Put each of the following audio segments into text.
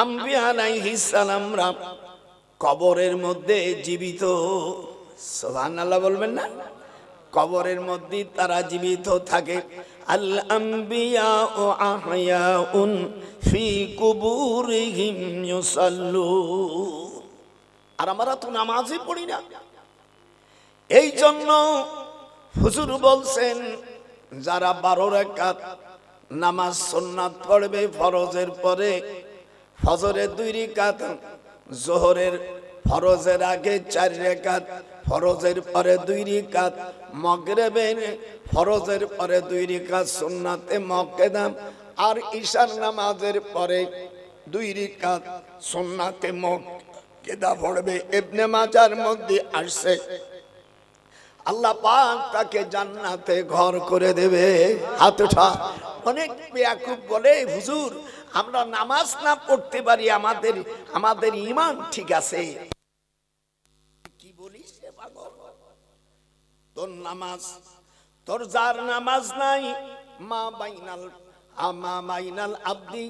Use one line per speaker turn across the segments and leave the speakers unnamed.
আম্বিয়া আলাইহিস সালামরা কবরের মধ্যে জীবিত। সুবহানাল্লাহ বলবেন না? কবরের মধ্যে তারা জীবিত থাকে। আল আম্বিয়া ও আহয়াউন ফি কুবুরিহিম ইউসাল্লুন। আর আমরা তো নামাজই পড়ি না। এই জন্য হুজুর বলছেন, যারা 12 রাকাত নামাজ সুন্নাত পড়বে ফরজের পরে, ফজরে 2 রাকাত, যোহরের ফরজের আগে 4 রাকাত, ফরজের পরে 2 রাকাত, মাগরিবের ফরজের পরে 2 রাকাত সুন্নাতে মুআক্কাদা, আর ইশার নামাজের পরে 2 রাকাত সুন্নাতে মুআক্কাদা পড়বে। ইবনে মাজার মধ্যে আসছে, আল্লাহ পাক তাকে জান্নাতে ঘর করে দেবে। হাত উঠা। অনেক বেয়াকুব বলে, হুজুর আমরা নামাজ না পড়তে পারি, আমাদের ঈমান ঠিক আছে। কি বলিস রে পাগল? তোর নামাজ, তোর যার নামাজ নাই, মা বাইনাল আব্দি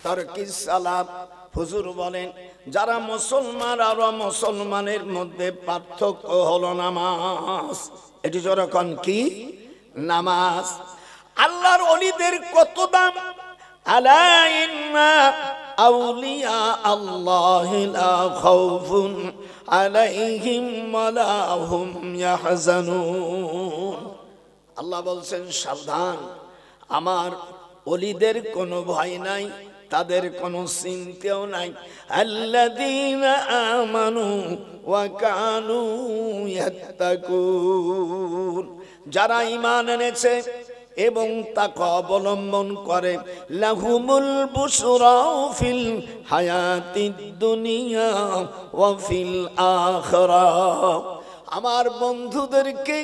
তারকিস সালাত। হুজুর বলেন, যারা মুসলমান আর মুসলমানের মধ্যে পার্থক্য হলো নামাজ। এটি যখন কি নামাজ। আল্লাহর ওলিদের কত দাম। আলা ইন্না আউলিয়া আল্লাহি লা খাউফুন আলাইহিম ওয়ালা হুম ইয়াহজানুন। আল্লাহ বলছেন, সাবধান, আমার ওলিদের কোনো ভয় নাই, তাদের কোনো চিন্তাও নাই। আল্লাযীনা আমানু ওয়া কানু ইয়াত্তাকুন। যারা ঈমান এনেছে এবং তাকওয়া অবলম্বন করে, লাহুমুল বুশরা ফিল হায়াতিদ দুনিয়া ওয়া ফিল আখিরাহ। আমার বন্ধুদেরকে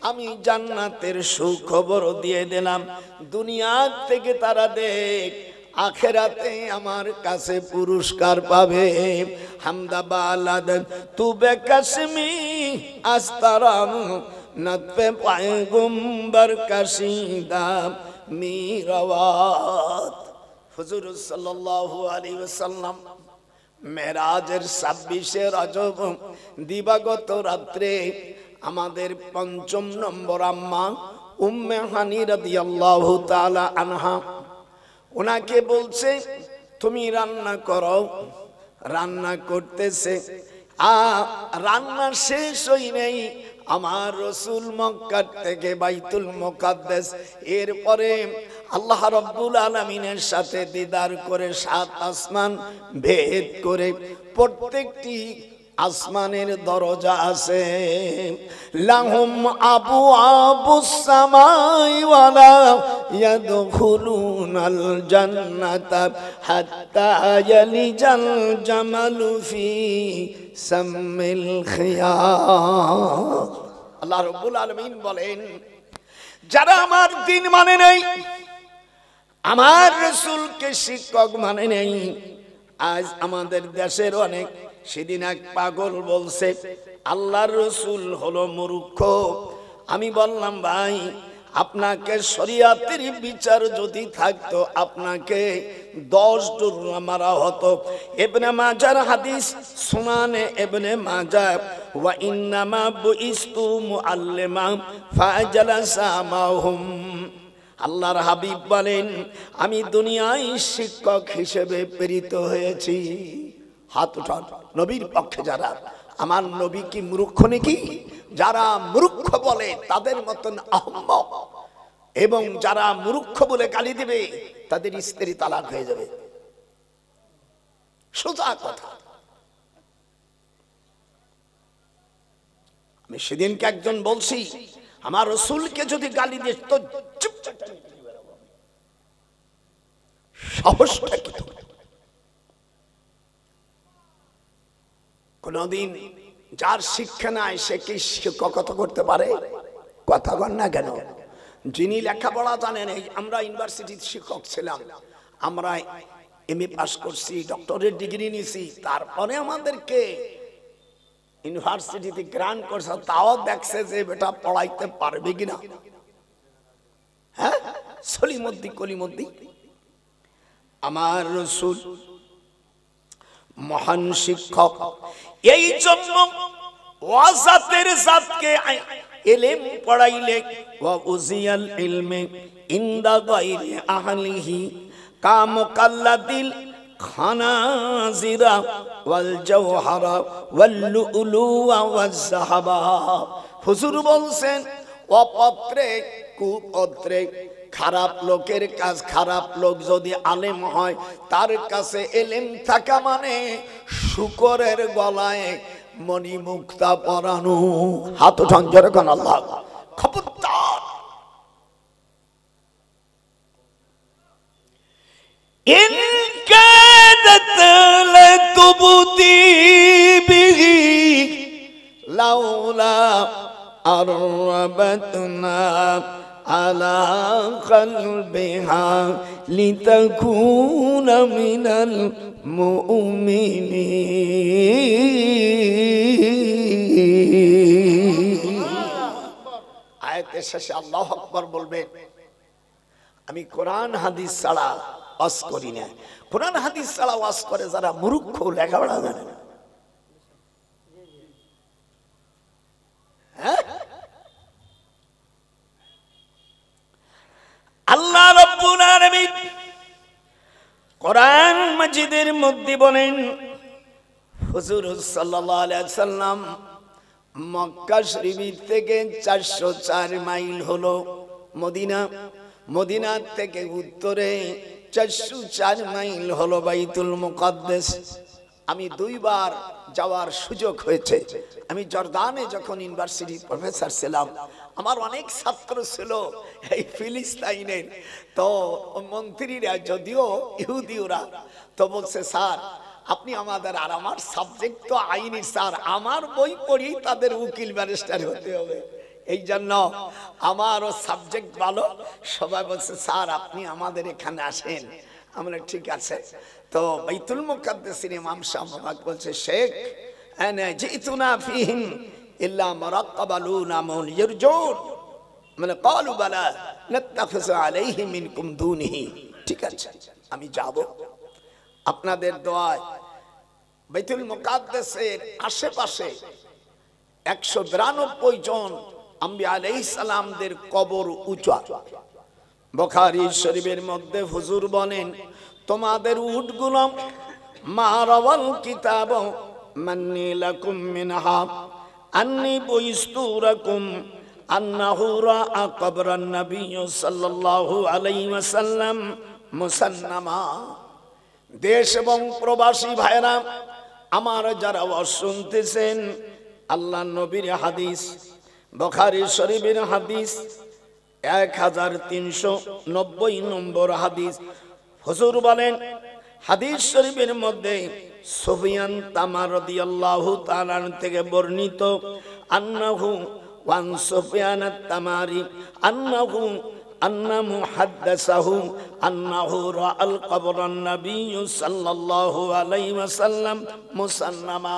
আমি জান্নাতের সুখবর দিয়ে দিলাম। দুনিয়া থেকে তারা দেখ, আখেরাতে আমার কাছে পুরস্কার পাবে। হামদা বালাদ তু বেকাশমি আস্তারাম নতপে পয়গম্বর কাশিদা মিরাওয়াত। হুজুর সাল্লাল্লাহু আলাইহি ওয়াসাল্লাম মেরাজের 26 রজব দিবাগত রাত্রে আমাদের 5ম নম্বর আম্মা উম্মে হানি রাদিয়াল্লাহু তাআলা আনহা, ওনাকে বলছে, তুমি রান্না করো। রান্না করতেছে, রান্না শেষ হই নেই, আমার রসুল মক্কা থেকে বাইতুল মুকাদ্দাস, এরপরে আল্লাহ রাব্বুল আলামিনের সাথে দিদার করে 7 আসমান ভেদ করে, প্রত্যেকটি আসমানের দরজা আছে। লাহুম আবওয়াবুস সামাই ওয়ালা ইয়াদখুলুনাল জান্নাতা হাত্তা ইয়ালিজাল জামালু ফি সামিল খিয়াত। আল্লাহ রাব্বুল আলামিন বলেন, যারা আমার দিন মানে নাই, আমার রাসূলকে শিক্ষক মানে নাই। আজ আমাদের দেশের অনেক, সেদিন এক পাগল বলছে আল্লাহর রসুল হলো মূর্খ। আমি বললাম, ভাই আপনাকে শরিয়াতের বিচার যদি থাকতো, আপনাকে 10 ডুরা মারা হতো। ইবনে মাজার হাদিস, সুনানে ইবনে মাজাহ, ওয়া ইন্নামা বুইস্তু মুআল্লিমা ফাজালাসা মাহুম। আল্লাহর হাবিব বলেন, আমি দুনিয়ায় শিক্ষক হিসেবে প্রেরিত হয়েছি। হাত উঠান নবীর পক্ষে যারা। আমার নবী কি মূর্খ নাকি? যারা মূর্খ বলে তাদের মতন আহম্মক, এবং যারা মূর্খ বলে গালি দিবে তাদের স্ত্রী তালাক হয়ে যাবে। সোজা কথা। আমি সেদিনকে একজন বলছি, আমার রাসূলকে যদি গালি দিস তো চুপচাপ সাহসটা কি? কোনদিন যার শিক্ষা নাই সে কি শিক্ষকতা করতে পারে? কথা বল না কেন? যিনি লেখাপড়া জানেন, আমরা ইউনিভার্সিটির শিক্ষক ছিলাম, আমরা এমএ পাস করছি, ডক্টরেট ডিগ্রি নিয়েছি, তারপরে আমাদেরকে ইউনিভার্সিটিতে গ্রান্ট করছে, তাও দেখছে যে বেটা পড়াইতে পারবে কিনা। হ্যাঁ, সলিমদ্দি কলিমদ্দি। আমার রাসূল মহান শিক্ষক। এই জন্য ওয়াজাতের জাতকে ইলম পড়াইলে ওয়া উজিয়াল ইলমে ইনদা গায়রি আহলিহি কামুকাল্লাদিল খানাজিরা ওয়াল জাওহারা ওয়াল লুলুয়া ওয়াজ যাহাবা। হুজুর বলছেন অপত্রে কুপত্রে খারাপ লোকের কাজ, খারাপ লোক যদি আলেম হয় তার কাছে ইলম থাকা মানে শুকরের গলায় মণি মুক্তা পরানো। হাত উঠান জোরে কোন আল্লাহ। খবরদার, ইন কাদাত লাতুবদি বিহি লাউলা আরবাতনা আলা কলবিহা লিতাকুনা মিনাল মুমিনিন। আয়াতের শেষে আল্লাহু আকবার বলবেন, আমি কোরআন হাদিস ছাড়া ওয়াজ করি না। কোরআন হাদিস ছাড়া ওয়াজ করে যারা মূর্খ, লেখাপড়া জানে না। আল্লাহ রাব্বুল আলামিন কোরআন মাজিদের মধ্যে বলেন, হুজুর সাল্লাল্লাহু আলাইহি ওয়াসাল্লাম মক্কা শরীফ থেকে 404 মাইল হলো মদিনা, মদিনা থেকে উত্তরে 404 মাইল হলো বাইতুল মুকাদ্দাস। আমি দুইবার যাওয়ার সুযোগ হয়েছে। আমি জর্দানে যখন ইউনিভার্সিটি প্রফেসর ছিলাম, আমার অনেক ছাত্র ছিল এই ফিলিস্তাইনের। তো মন্ত্রীরা যদিও ইহুদি, ওরা তো বলছে, স্যার আপনি আমাদের, আর আমার সাবজেক্ট তো আইনি স্যার, আমার বই পড়ি তাদের উকিল ব্যারিস্টার হতে হবে। এই জন্য আমারও সাবজেক্ট ভালো। সবাই বলছে স্যার আপনি আমাদের এখানে আসেন। আমরা ঠিক আছে। তো বাইতুল মুকাদ্দাসের ইমাম সাহেব বলছে, শেখ আনা জিতুনা ফিহিম ইল্লা মারাকাবালুনা মান ইয়ারজুন, মানে ক্বালু বালা নাত্তাখিযু আলাইহি মিনকুম দুনিহি। ঠিক আছে আমি যাব, আপনাদের দোয়ায় বাইতুল মুকাদ্দাসের আশেপাশে 192 জন আম্বিয়া আলাইহিস সালামদের কবর উঁচা। বুখারী শরীফের মধ্যে হুজুর বলেন, তোমাদের উটগুলো মারাওয়াল কিতাব মান্নি লাকুম মিনহা আন্নি বুইস্তুরাকুম আন্নাহু রাআ কবরান নবী সাল্লাল্লাহু আলাইহি ওয়াসাল্লাম মুসান্নামা। দেশ এবং প্রবাসী ভাইরা আমার যারা শুনতেছেন, আল্লাহ নবীর হাদিস, বুখারী শরীফের হাদিস 1390 নম্বর হাদিস। হুজুর বলেন, হাদিস শরীফের মধ্যে সুফিয়ান তামার রাদিয়াল্লাহু তাআলা থেকে বর্ণিত, আন্নাহু ওয়ান সুফিয়ান তামারি আন্নাহু আন্না মুহাদ্দাসাহু আন্নাহু রাআল কবরান নবী সাল্লাল্লাহু আলাইহি ওয়াসাল্লাম মুসান্নামা।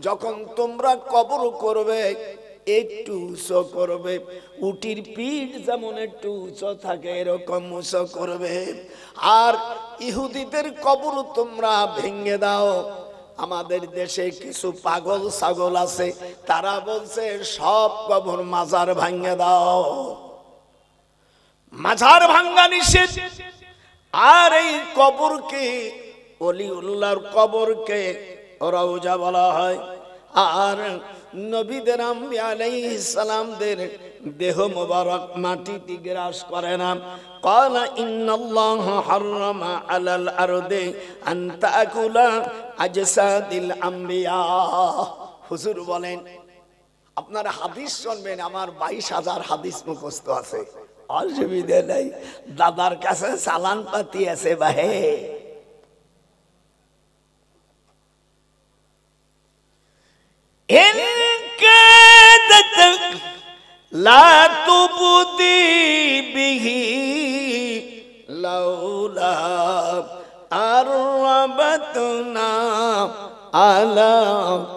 যখন তোমরা কবর করবে একটু উঁচু করবে, উটির পিঠ যেমন একটু উঁচু থাকে এরকম উঁচু করবে। আর ইহুদিদের কবর তোমরা ভেঙে দাও। আমাদের দেশে কিছু পাগল ছাগল আছে, তারা বলছে সব কবর মাজার ভেঙে দাও। মাজার ভাঙ্গা নিষেধ। আর এই কবরকে, ওলিউল্লাহর কবরকে রওজা বলা হয়। আর নবীদের আম্বিয়া আলাইহিস সালামদের দেহ মোবারক মাটিতে গ্রাস করে না। ক্বালা ইন্নাল্লাহা হারামা আলাল আরদি আন তাকুলা আজসাদিল আম্বিয়া। হুজুর বলেন, আপনারা হাদিস শুনবেন, আমার 22,000 হাদিস মুখস্থ আছে, অসুবিধা নাই। দাদার কাছে চালান পাতি আছে ভাই। ইন কাদাত লা তুবদি বিহি লাউলা আরবাতনা আলা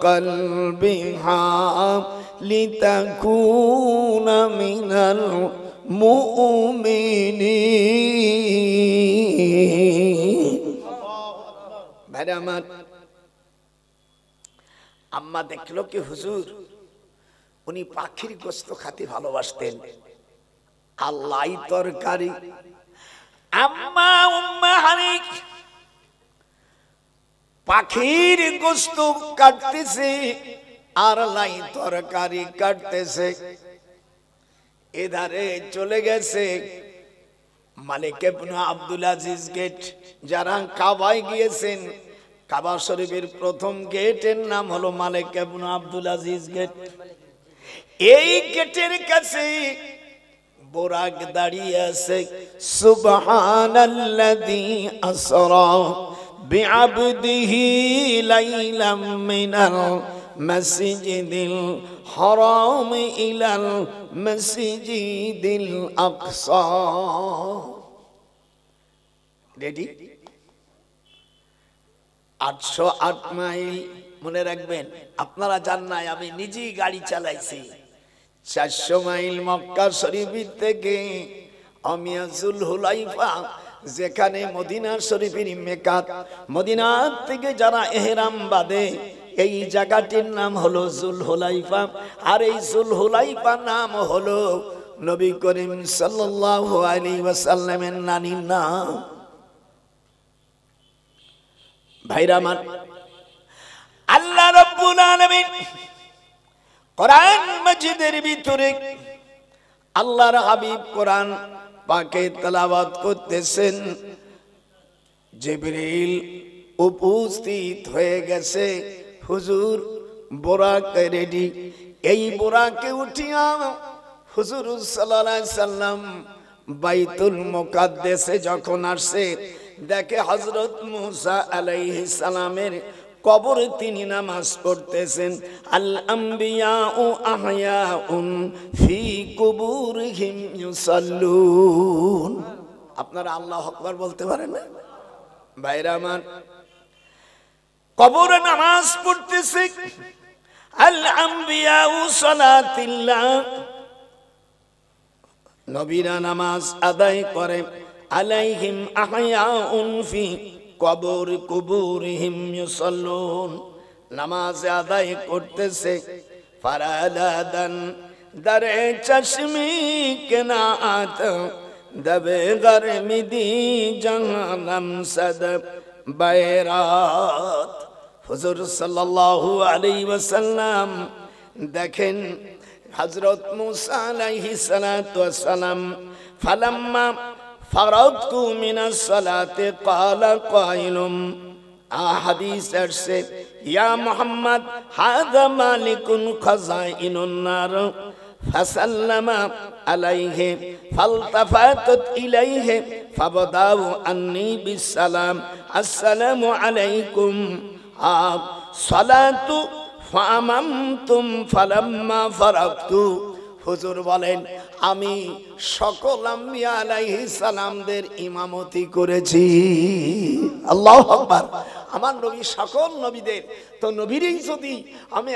কলবিহা লিতাকুনা মিনাল মুমিনিন। ভাই আমার, আম্মা দেখলো কি হুজুর উনি পাখির গোশত খেতে ভালোবাসতেন, আল্লাহ তরকারি। আম্মা উম্মা হানি পাখির গোশত কাটতেছে আর লাই তরকারি কাটতেছে। এধারে চলে গেছে মালিক ইবনে আব্দুল আজিজ গেট। যারা কাবায় গিয়েছেন, কাবা শরীফের প্রথম গেটের নাম হলো মালিক ইবনে আব্দুল আজিজ গেট। এই গেটের কাছে বুরাক দাঁড়িয়ে আছে। সুবহানাল্লাযী আসরা বিআবদিহি লাইলাম মিনাল মাসজিদিল হারাম ইলাল মাসজিদিল আকসা। রেডি? 808 মাইল মনে রাখবেন। আপনারা জান নাই, আমি নিজেই গাড়ি চালাইছি। 400 মাইল মক্কা শরীফ থেকে আমিয়া যুলহুলাইফা, যেখানে মদিনা শরীফের মেকাত, মদিনা থেকে যারা ইহরাম বাঁধে এই জায়গাটির নাম হলো যুলহুলাইফা। আর এই যুলহুলাইফা নাম হলো নবী করিম সাল্লাল্লাহু আলাইহি ওয়াসাল্লামের নানির নাম। ভাইরা আমার, আল্লাহ রাব্বুল আলামিন কোরআন মাজিদের ভিতরে আল্লাহর হাবিব কোরআন পাকে তেলাওয়াত করতেছেন। জিবরিল উপস্থিত হয়ে গেছে। হুজুর বুরাক রেডি। এই বুরাকে উঠিয়া হুজুর সাল্লাল্লাহু আলাইহি সাল্লাম বাইতুল মুকাদ্দাসে যখন আসে, দেখে হযরত মুসা আলাইহিস সালামের কবরে তিনি নামাজ পড়তেছেন। আল আম্বিয়াউ আহয়াউন ফি কুবুরিহিম ইউসাল্লুন। আপনারা আল্লাহু আকবার বলতে পারেন না? ভাইরা আমার, কবরে নামাজ পড়তেছে। আল আম্বিয়াউ সালাতিল্লাহ, নবীরা নামাজ আদায় করে। আলাইহিম আহয়াউন ফি কুবুরিহিম ইউসাল্লুন, নামাজ আদায় করতেছে। ফারাদান দারে চশমি কেনাত দবে গরমিদি জাহানম সদ বাইরাত। হুজুর সাল্লাল্লাহু আলাইহি ওয়াসাল্লাম দেখেন হযরত মুসা আলাইহিস সালাতু ওয়াস সালাম ফালাম্মা ফারাদতু মিনাস সালাতি ক্বালা কাইলুম, হাদিস আসছে ইয়া মুহাম্মদ হাযা মালিকুন খাযাইনুন নার ফাসাল্লামা আলাইহি ফালতাফাতাত ইলাইহি ফাবদাউ আন্নী বিসসালাম আসসালামু আলাইকুম সালাতু ফামামতুম ফালাম্মা ফারাগতু। হুজুর বলেন আমি সকল আম্বিয়া আলাইহিস সালামদের ইমামতি করেছি। আল্লাহু আকবার। আমার নবী সকল নবীদের, তো নবীরই যদি আমি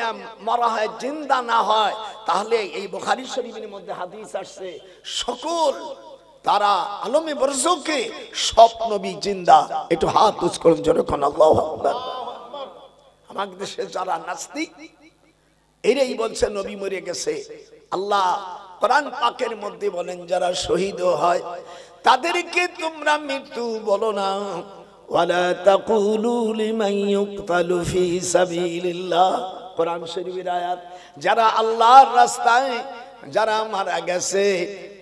মরা হয়, জিন্দা না হয়, তাহলে এই বুখারী শরীফের মধ্যে হাদিস আসছে সকল তারা আলমে বরজকে সব নবী জিন্দা। একটু হাত উঁচু করুন জোরে কোন আল্লাহু আকবার। আমাদের দেশে যারা নাস্তিক এরাই বলছে নবী মরে গেছে। আল্লাহ কোরআন পাকের মধ্যে বলেন যারা শহীদ হয় তাদেরকে তোমরা মৃত্যু বলো না। ওয়ালা তাকুলু লিমান ইউকতালু ফি সাবিলিল্লাহ, কোরআন শরীফের আয়াত। যারা আল্লাহর রাস্তায় যারা মারা গেছে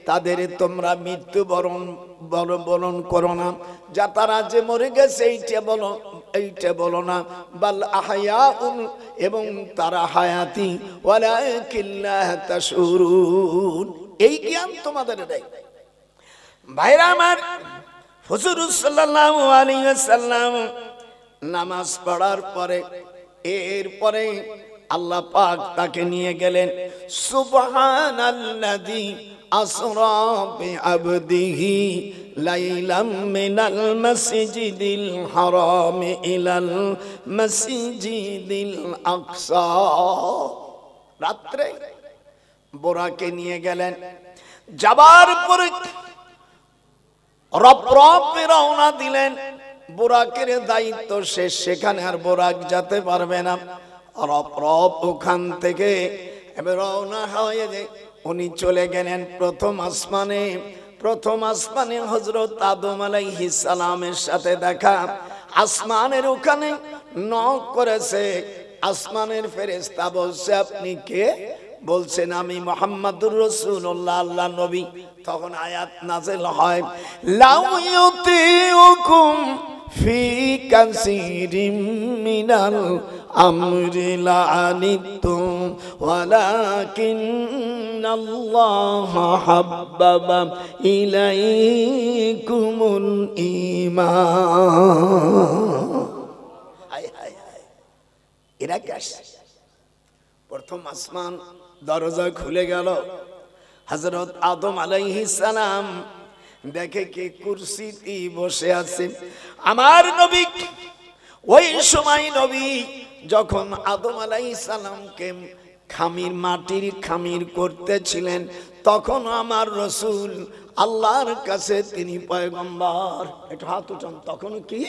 তাদের তোমরা মৃত্যু বরণ করো না। যা তারা যে মরে গেছে এইটা বলো না। বাল আহয়াউন, এবং তারা হায়াতি ওয়ালাকিন লা তাশউরুন, এই জ্ঞান তোমাদের নেই। ভাইরা আমার, হুজুর সাল্লাল্লাহু আলাইহি ওয়াসাল্লাম নামাজ পড়ার পরে এরপরে আল্লাহ পাক তাকে নিয়ে গেলেন। সুবহানাল্লাযী আসরা বিআবদিহি লাইলাম মিনাল মাসজিদিল হারাম ইলাল মাসজিদিল আকসা। রাত্রে বোরাকে নিয়ে গেলেন। যাবার পরে রপ্রপে রওনা দিলেন। বোরাকের দায়িত্ব শেষ, সেখানে আর বোরাক যেতে পারবে না। রব রব ওখান থেকে এবার রওনা হয়ে যে উনি চলে গেলেন প্রথম আসমানে। প্রথম আসমানে হযরত আদম আলাইহিস সালামের সাথে দেখা। আসমানের ওখানে নক করেছে। আসমানের ফেরেশতা বলছে, আপনি কে? বলছেন, আমি মুহাম্মাদুর রাসূলুল্লাহ, আল্লাহর নবী। তখন আয়াত নাযিল হয়, লাউ ইউতিউকুম ফি কাসীরিম মিনাল আমরি লাআনিতুম ওয়ালাকিন্নাল্লাহা হাব্বাবা ইলাইকুমুল ঈমান। হায় হায় হায়, এরা কে আসছে? প্রথম আসমান দরজা খুলে গেল। হযরত আদম আলাইহিস সালাম দেখে কে কুরসিতে বসে আছে, আমার নবী। ওই সময় নবী যখন আদম আলাইহিস সালামকে খামির, মাটির খামির করতেছিলেন, তখন আমার রাসূল আল্লাহর কাছে তিনি পয়গম্বর। একটু হাত উঠান, তখন কি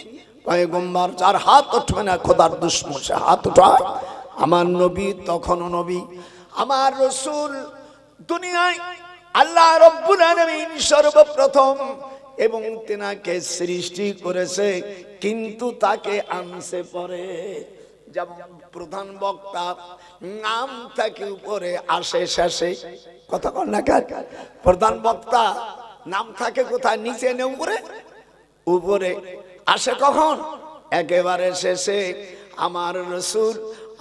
পয়গম্বর? যার হাত উঠবে না খোদার দুশমন, সে হাত উঠায়। আমার নবী তখনও নবী, আমার রাসূল দুনিয়ায় আল্লাহ রাব্বুল আলামিন সর্বপ্রথম এবং তেনাকে সৃষ্টি করেছে, কিন্তু তাকে আনছে পরে। যেমন প্রধান বক্তা নাম থাকে উপরে, আসে শেষে। কথা বল না কার? প্রধান বক্তা নাম থাকে কোথায়? নিচে না উপরে? উপরে। আসে কখন? একেবারে শেষে। আমার রাসূল,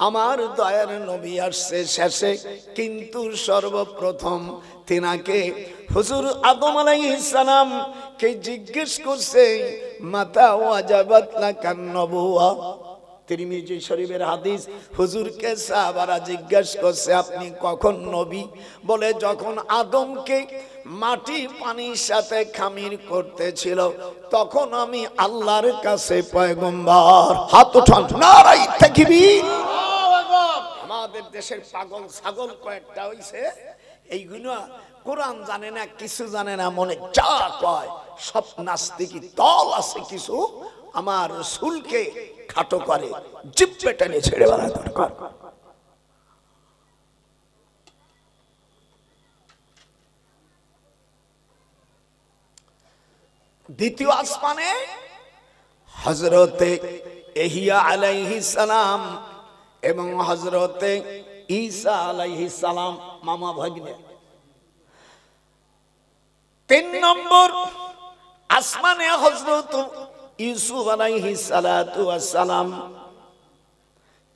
আমার দয়ার নবী আসছে শেষে, কিন্তু সর্বপ্রথম তিনাকে হুজুর আদম আলাইহিস সালাম কে জিজ্ঞেস করছে, মাতা ওয়াজাবাত লাকান নবুওয়া। তিরমিজি শরীফের হাদিস। হুজুরকে সাহাবারা জিজ্ঞেস করছে, আপনি কখন নবী? বলে, যখন আদমকে মাটি পানির সাথে খামির করতেছিল, তখন আমি আল্লাহর কাছে পয়গম্বর। হাত উঠান, নারায়ে তাকবীর। আমাদের দেশের পাগল ছাগল কয়েকটা হইছে, এইগুলো কোরআন জানে না, কিছু জানে না, মনে যা কয় সব নাস্তিকি দল আছে কিছু। আমার রাসূলকে খাটো করে জিব্বে টেনে ছেড়ে বেড়া দরকার। দ্বিতীয় আসমানে হযরতে ইহইয়া আলাইহিস সালাম এবং হযরতে ঈসা আলাইহিস সালাম মামা ভাগ্নে। 3 নম্বর আসমানে হযরত ইউসুফ আলাইহিস সালাতু ওয়াস সালাম।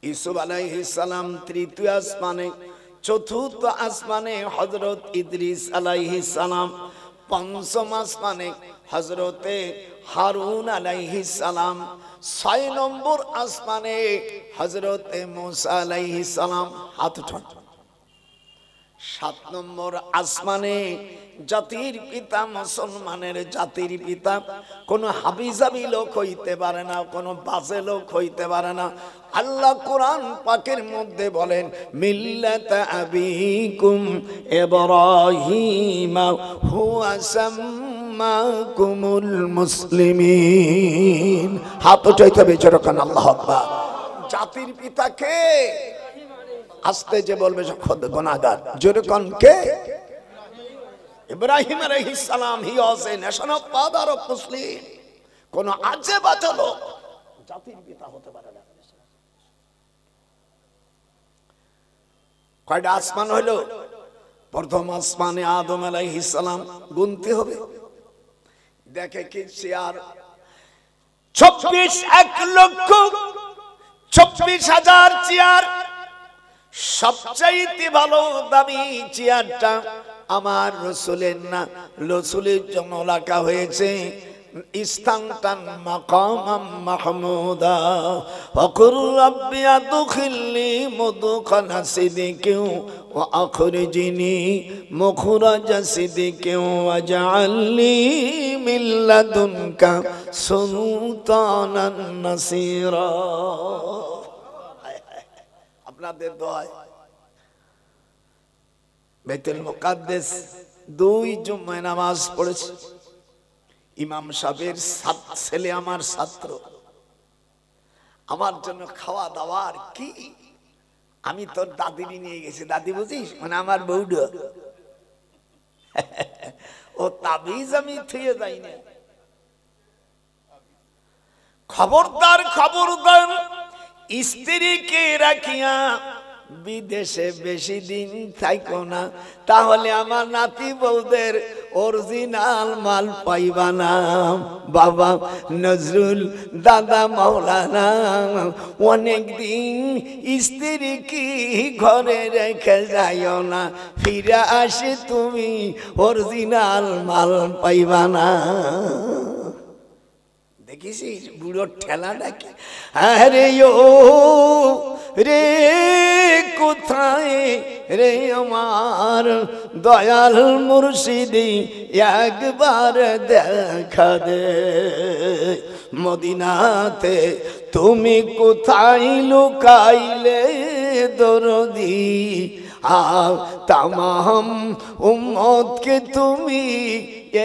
ইউসুফ আলাইহিস সালাম তৃতীয় আসমানে। চতুর্থ আসমানে হযরত ইদ্রিস আলাইহিস সালাম। পঞ্চম আসমানে হযরতে হারুন আলাইহিস সালাম। 6 নম্বর আসমানে হযরতে মুসা আলাইহিস সালাম। হাত উঠান। 7 নম্বর আসমানে জাতির পিতা, মুসলমানের জাতির পিতা, কোন হাবিজাবি লোক হইতে পারে না, কোন বাজে লোক হইতে পারে না। আল্লাহ কোরআন পাকের মধ্যে বলেন, মিল্লাতা আবিকুম ইব্রাহিম হুয়া সাম্মাকুমুল মুসলিমিন। হাত উঠাইতে হবে যখন আল্লাহু আকবার। জাতির পিতা কে? আস্তে যে বলবে গুনাহগার। যেরকম কে? ইব্রাহিম আলাইহিস সালাম। He was a nation of father of Muslim. কোন আজে বাজে লোক জাতির পিতা হতে পারে না। কয়টা আসমান হলো? প্রথম আসমানে আদম আলাইহিস সালাম। গুনতে হবে। দেখে কি চেয়ার 1,24,00,000 চেয়ার। সবচাইতে ভালো দামি চেয়ারটা আমার রাসূলের না, রাসূলের জন্য রাখা হয়েছে ইস্তানতান মাকামাম মাহমুদা। ওয়াকুর রাব্বি আদখিলনি মুদখালা সিদকিন ওয়া আখরিজনি মুখরাজা সিদকিন ওয়াজআলনি মিন লাদুনকা সুলতানান নাসীরা। আপনাদের দোয়ায় বাইতুল মুকাদ্দাস 2 জুম্মায় নামাজ পড়েছি। ইমাম সাহেবের 7 ছেলে আমার ছাত্র। আমার জন্য খাওয়া দাওয়ার কি আমি তোর দাদিরই নিয়ে গেছি, দাদি বুঝিস, মানে আমার বউডো। ও তাবিজ আমি থুয়ে যাই না। খবরদার খবরদার, স্ত্রীকে রাখিয়া বিদেশে বেশি দিন থাইকো না, তাহলে আমার নাতি বউদের অরিজিনাল মাল পাইবা না। বাবা নজরুল, দাদা মাওলানা, অনেক দিন স্ত্রী কি ঘরে রেখে যাইও না, ফিরে আসে তুমি অরিজিনাল মাল পাইবা না। দেখিস বুড়োর ঠেলা ডাকে, আরে ও রে কোথায় রে আমার দয়াল মুর্শিদি, একবার দেখা দে মদিনাতে, তুমি কোথায় লুকাইলে দরদি, তামাম উম্মতকে তুমি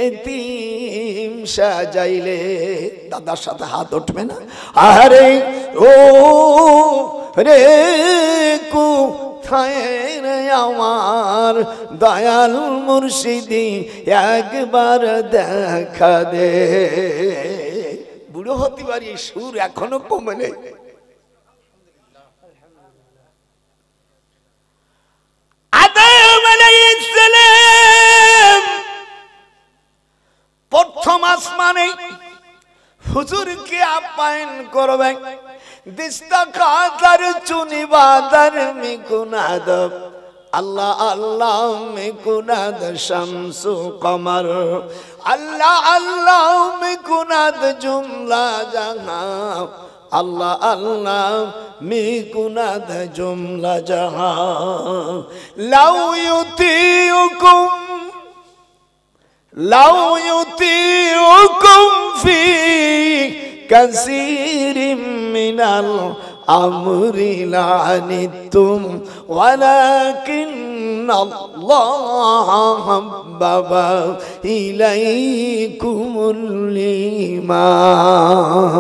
এতিম সাজাইলে। দাদার সাথে হাত উঠবে না? আরে ও রে কোথায় রে আমার দয়াল মুর্শিদি, একবার দেখা দে। বুড়ো হতে পারি, সুর এখনো কমে নেই। প্রথম আসমানে হুজুরকে আপ্যায়ন করবে, দিস্তাকাদার চুনিবাদার মিকুনাদ, আল্লাহ আল্লাহ মিকুনাদ শামসু কমর, আল্লাহ আল্লাহ মিকুনাদ জুমলা জাহান, আল্লাহ আল্লাহ মিকুনাদ জুমলা জাহান। লাউ ইউতিউকুম লাউ ইউতিউকুম ফি কাসীরিম মিনাল আমরি লানিতুম ওয়ালাকিন্নাল্লাহ হাব্বাবা ইলাইকুমুল ঈমান।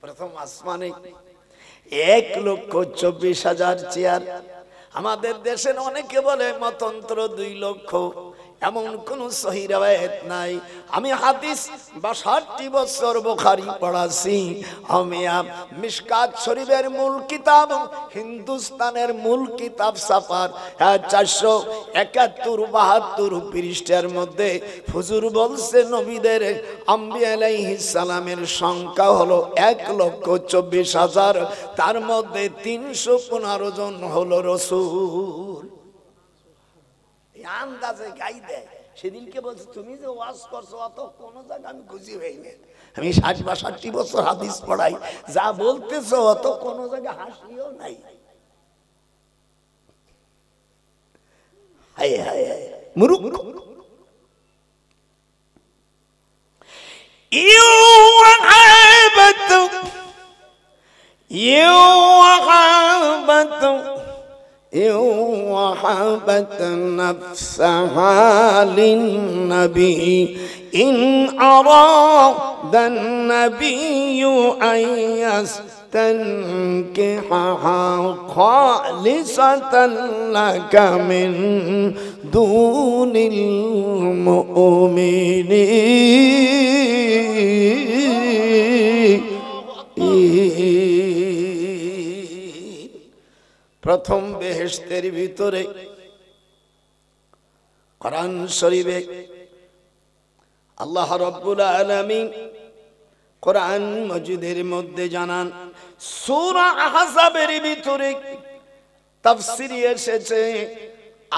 প্রথম আসমানে 1,24,000 চেয়ার। আমাদের দেশের অনেকে বলে মতন্ত্র 2 লক্ষ, এমন কোন সহি riwayat নাই। আমি হাদিস 62 বছর বুখারী পড়াছি। আমি মিশকাত শরীফের মূল কিতাব, হিন্দুস্তানের মূল কিতাব ছাপার 471-72 পৃষ্ঠার মধ্যে হুজুর বলছে নবীদের আম্বিয়া আলাইহিস সালামের সংখ্যা হলো 1,24,000, তার মধ্যে 315 জন হলো রাসূল। আন্দাজে গাই দেয়। সেদিনকে বলছে তুমি যে ওয়াজ করছো অত কোন জায়গা আমি খুঁজি হইনি। আমি 60-62 বছর হাদিস পড়াই, যা বলতেছো অত কোন জায়গা হাসিও নাই। হায় হায় হায় মূর্খ। وهبت نفسها للنبي إن أراد النبي أن يستنكحها خالصة لك من دون المؤمنين। প্রথম বেহেশতের ভিতরে কোরআন শরীফে আল্লাহ রাব্বুল আলামিন কোরআন মাজিদের মধ্যে জানান, সূরা আহজাবের ভিতরে তাফসীরে এসেছে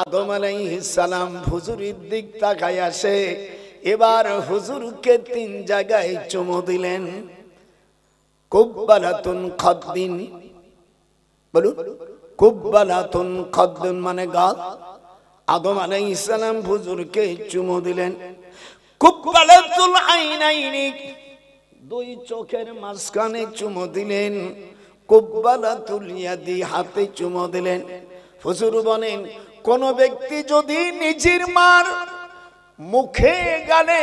আদম আলাইহিস সালাম হুজুরের দিক তাকায় আসে, এবার হুজুরকে 3 জায়গায় চুমু দিলেন। কুব্বালাতুন খাদ্দিন, বলুন কুব্বালাতুন খাদ্দুন মানে গাল। আদম আলাইহিস সালাম হুজুরকে চুমু দিলেন। কুব্বালাতুল আইনাইনি, 2 চোখের মাঝখানে চুমু দিলেন। কুব্বালাতুল ইয়াদি, হাতে চুমু দিলেন। হুজুর বলেন, কোন ব্যক্তি যদি নিজের মার মুখে গালে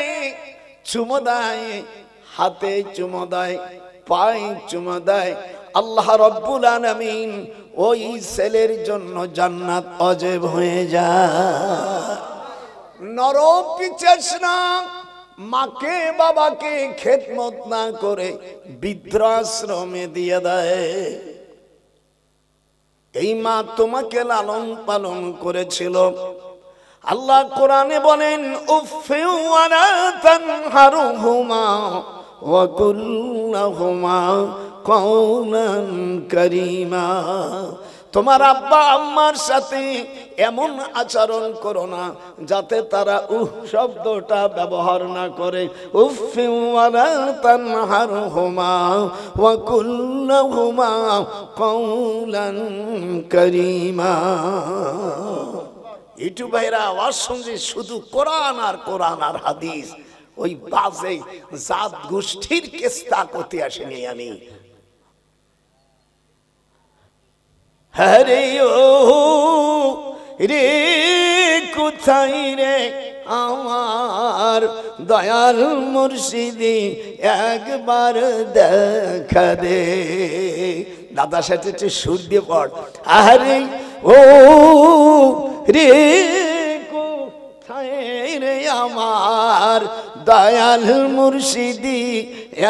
চুমু দেয়, হাতে চুমু দেয়, পায়ে চুমু দেয়, আল্লাহ রাব্বুল আলামিন ওই ছেলের জন্য জান্নাত অজেব হয়ে যায়। নরক পিচাস না, মাকে বাবাকে খেদমত না করে বৃদ্ধাশ্রমে দিয়ে দেয়। এই মা তোমাকে লালন পালন করেছিল। আল্লাহ কোরআনে বলেন উফি ওয়া লা তানহারহুমা ওয়া কুল লাহুমা কাওলান কারীমা। তোমার আব্বা আম্মার সাথে এমন আচরণ করো না যাতে তারা শব্দটা ব্যবহার না করে। উফি ওয়া লা তানহারহুমা ওয়া কুল লাহুমা কাওলান কারীমা। ইউটিউব ভাইরা আওয়াজ শুনছে শুধু কোরআন আর কোরআন আর হাদিস, ওই বাজে জাত গোষ্ঠীর কেস্তা করতে আসেনি আমি। হরে ও রে কোথায় রে আমার দয়াল মুর্শিদি একবার দেখা দে। দাদা সাথে একটু সুর দিয়ে পড়। আরে ও রে কোথায় রে আমার দয়াল মুর্শিদি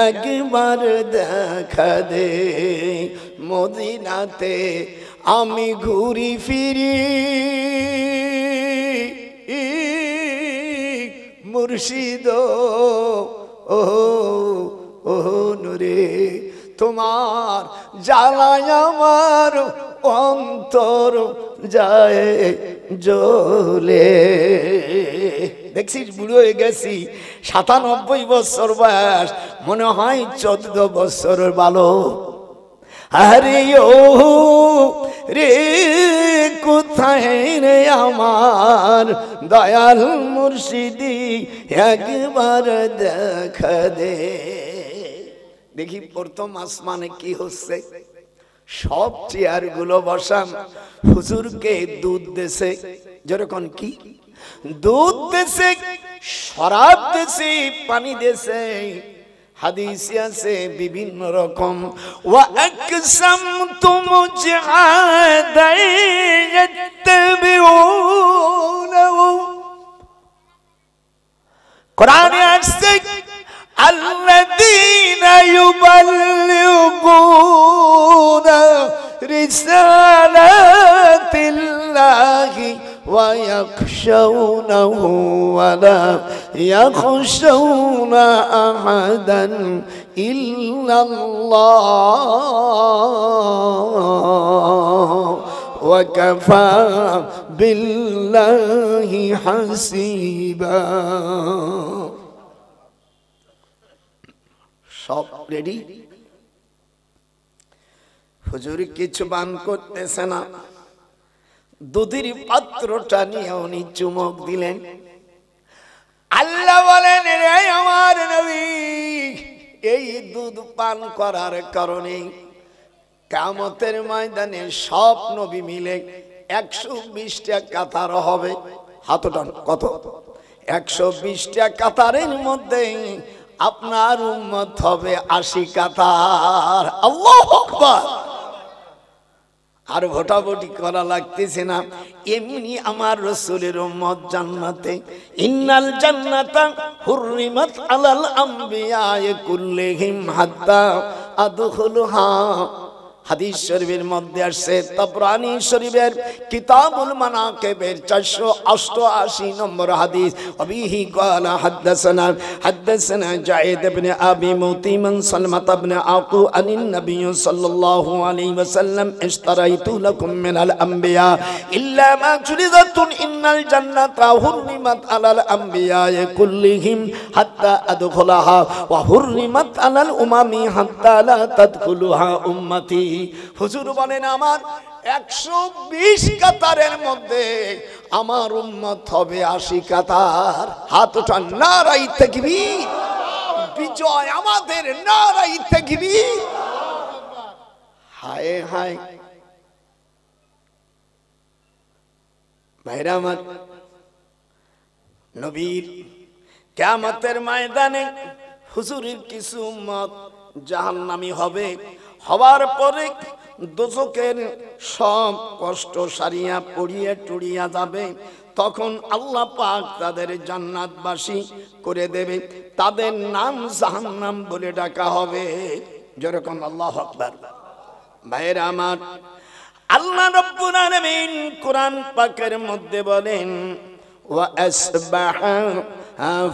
একবার দেখা দে। মদিনাতে আমি ঘুরি ফিরি মুর্শিদ ও ও নুরে, তোমার জ্বালায় আমার অন্তর যায় জ্বলে। দেখছিস বুড়ো হয়ে গেছি, ৯৭ বছর বয়স, মনে হয় ১৪ বছরের বালক। আরে ও রে কোথায় রে আমার দয়াল মুর্শিদি একবার দেখা দে। দেখি প্রথম আসমানে কি হচ্ছে, সব চেয়ার গুলো বসান, হুজুরকে দুধ দেছে, যেরকম কি দুধ দেছে, শরাব দেছে, পানি দেছে, হাদিসে আছে বিভিন্ন রকম। ওয়া আকসামতুম জিহাদাইয়াত্তাবিউনাহু, কোরআনে আছে আল্লাযীনা ইউবাল্লিগুনা রিসালাতিল্লাহি ওয়া ইয়াখশাউনাহু ওয়া লা ইয়াখশাউনা আহাদান ইল্লাল্লাহ ওয়া কাফা বিল্লাহি হাসিবা। সব রেডি, হুজুর কিছু বান করতেছে না। দুধের পাত্রটা নিয়ে উনি চুমক দিলেন। আল্লাহ বলেন রে আমার নবী, এই দুধ পান করার কারণে কিয়ামতের ময়দানে সব নবী মিলে ১২০টা কাতার হবে। হাতটান কত? ১২০টা কাতারের মধ্যে আপনার উম্মত হবে ৮০ কাতার। আল্লাহু আকবার। আর ভোটাভুটি করা লাগতেছে না, এমনি আমার রাসূলের উম্মত জান্নাতে। ইন্নাল জান্নাতা হুররিমাত আলাল আমবিয়ায়ে কুল্লিহিম হাত্তা আদখুলুহা। হাদিস শরীফের মধ্যে আসছে, তাবরানী শরীফের কিতাবুল মানাকিবের 488 নম্বর হাদিস। অবিহি ক্বালা হাদাসানা জায়েদ ইবনে আবি মুতিমান সালমাত ইবনে আকু আনিন নবী সাল্লাল্লাহু আলাইহি ওয়াসাল্লাম ইশতারাইতু লাকুম মিনাল আমবিয়া ইল্লা মা জুরিদাতুন ইন্নাল জান্নাতা হুররিমাত আলাল আমবিয়ায়ে কুল্লিহিম হাত্তা আদখুলাহা ওয়া হুররিমাত আলাল উমামি হাত্তা লা তাদখুলুহা উম্মতি। হুজুর বলেন আমার ১২০ কাতারের মধ্যে আমার উম্মত হবে ৮০ কাতার। হাতটা নারায়ে তাকবীর, বিজয় আমাদের, নারায়ে তাকবীর। হায় হায় ভাইরা আমার, নবীর কিয়ামতের ময়দানে হুজুরের কিছু উম্মত জাহান্নামী হবে। হওয়ার পরে দোজখের সব কষ্ট সারিয়া পড়িয়ে টুড়িয়া যাবে, তখন আল্লাহ পাক তাদের জান্নাতবাসী করে দেবে, তাদের নাম জাহান্নাম বলে ডাকা হবে। যেরকম আল্লাহু আকবার। ভাইরা আমার, আল্লাহ রাব্বুল আলামিন কোরআন পাকের মধ্যে বলেন, ওয়া আসবাহা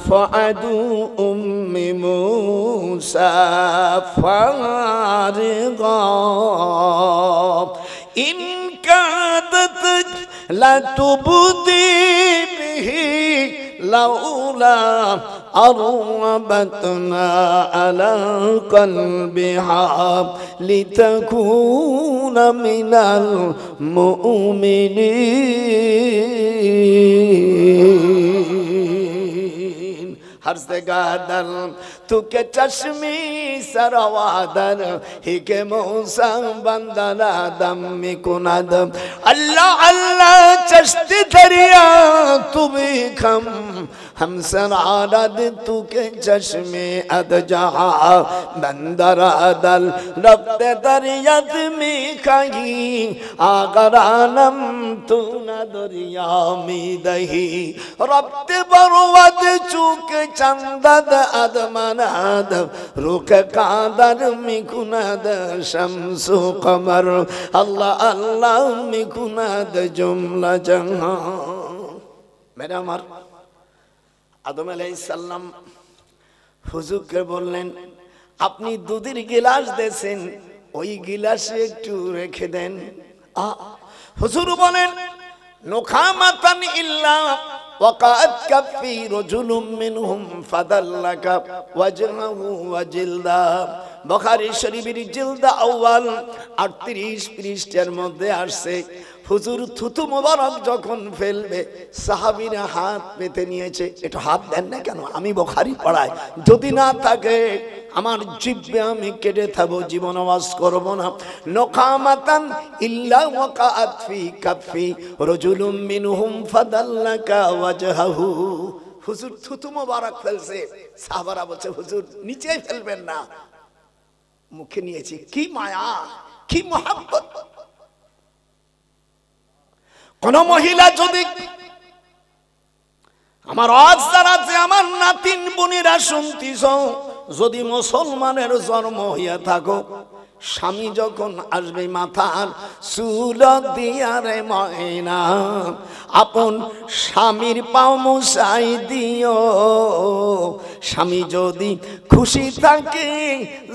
ফাআদু উম্মি মূসা ফারিগা ইন কাদাত লা তুবদি বিহি লাউলা আরবাতনা আলা কলবিহা লিতাকুনা মিনাল মুমিনিন। हर जगह दर तू के चश्मी सरवादर ही के मौसा बंदना दम में कुनद अल्लाह अल्लाह चश्ती दरिया तू भी खम हम सरारद तू के चश्मे अद जहा बंदरा दल रब्ते दरियात में कहीं आगरानम तू न दरिया में दही रब्ते बरवद चूक चंदद अदमनाद रुक कादर मिकुनद शम्सु कमर अल्लाह अल्लाह मिकुनद जुमला जहां। मेरा मार आदम अलैहिस सालाम হুজুরকে বললেন, আপনি দুধের গিলাস দেন, ওই গিলাসে একটু রেখে দেন। হুজুর বলেন, নুখামাতান ইল্লা ওয়াকাত কাফি রাজুলুম মিনহুম ফাদাল্লাকা ওয়াজহাহু ওয়া জিলদা। বুখারী শরীফের জিলদা আউয়াল 38 পৃষ্ঠার মধ্যে আসছে, হুজুর থুতু মোবারক যখন ফেলবে সাহাবীরা হাত পেতে নিয়েছে। একটু হাত দেন না কেন? আমি বুখারী পড়াই, যদি না থাকে আমার জিহ্বা আমি কেটে থাকবো, জীবন আওয়াজ করব না। নখামাতান ইল্লা ওয়াকাত ফি কাফি রাজুলুম মিনহুম ফাদাল্লাকা ওয়াজহাহু। হুজুর থুতু মোবারক ফেলছে, সাহাবারা বলছে হুজুর নিচে ফেলবেন না, মুখে নিয়েছি। কি মায়া, কি মহব্বত! কোন মহিলা যদি আমার আওয়াজ দ্বারাতে আমার নাতিন বোনেরা শুনতিস, যদি মুসলমানের জন্ম হইয়া থাকো, স্বামী যখন আসবে মাথার চুল দিয়া রে ময়না আপন স্বামীর পাও মুছাই দিও। স্বামী যদি খুশি থাকে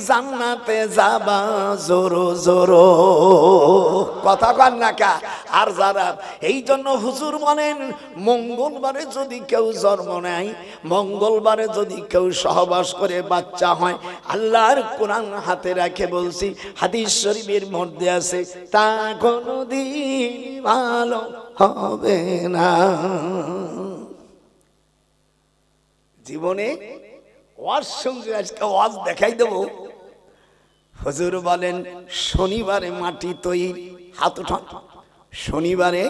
জান্নাতে যাবা জোরো জোরো। কথা কন না কা? আর যারা এই জন্য হুজুর বলেন, মঙ্গলবারে যদি কেউ জন্ম নেয়, মঙ্গলবারে যদি কেউ সহবাস করে বাচ্চা হয়, আল্লাহর কোরআন হাতে রাখে বলছি, হাদিস শরীফের মধ্যে আছে, তা কোনদিন ভালো হবে না। জীবনে ওয়াজ শুনতে আজকে ওয়াজ দেখাই দেব। হুজুর বলেন, শনিবারে মাটি তৈরি, হাত উঠান। শনিবারে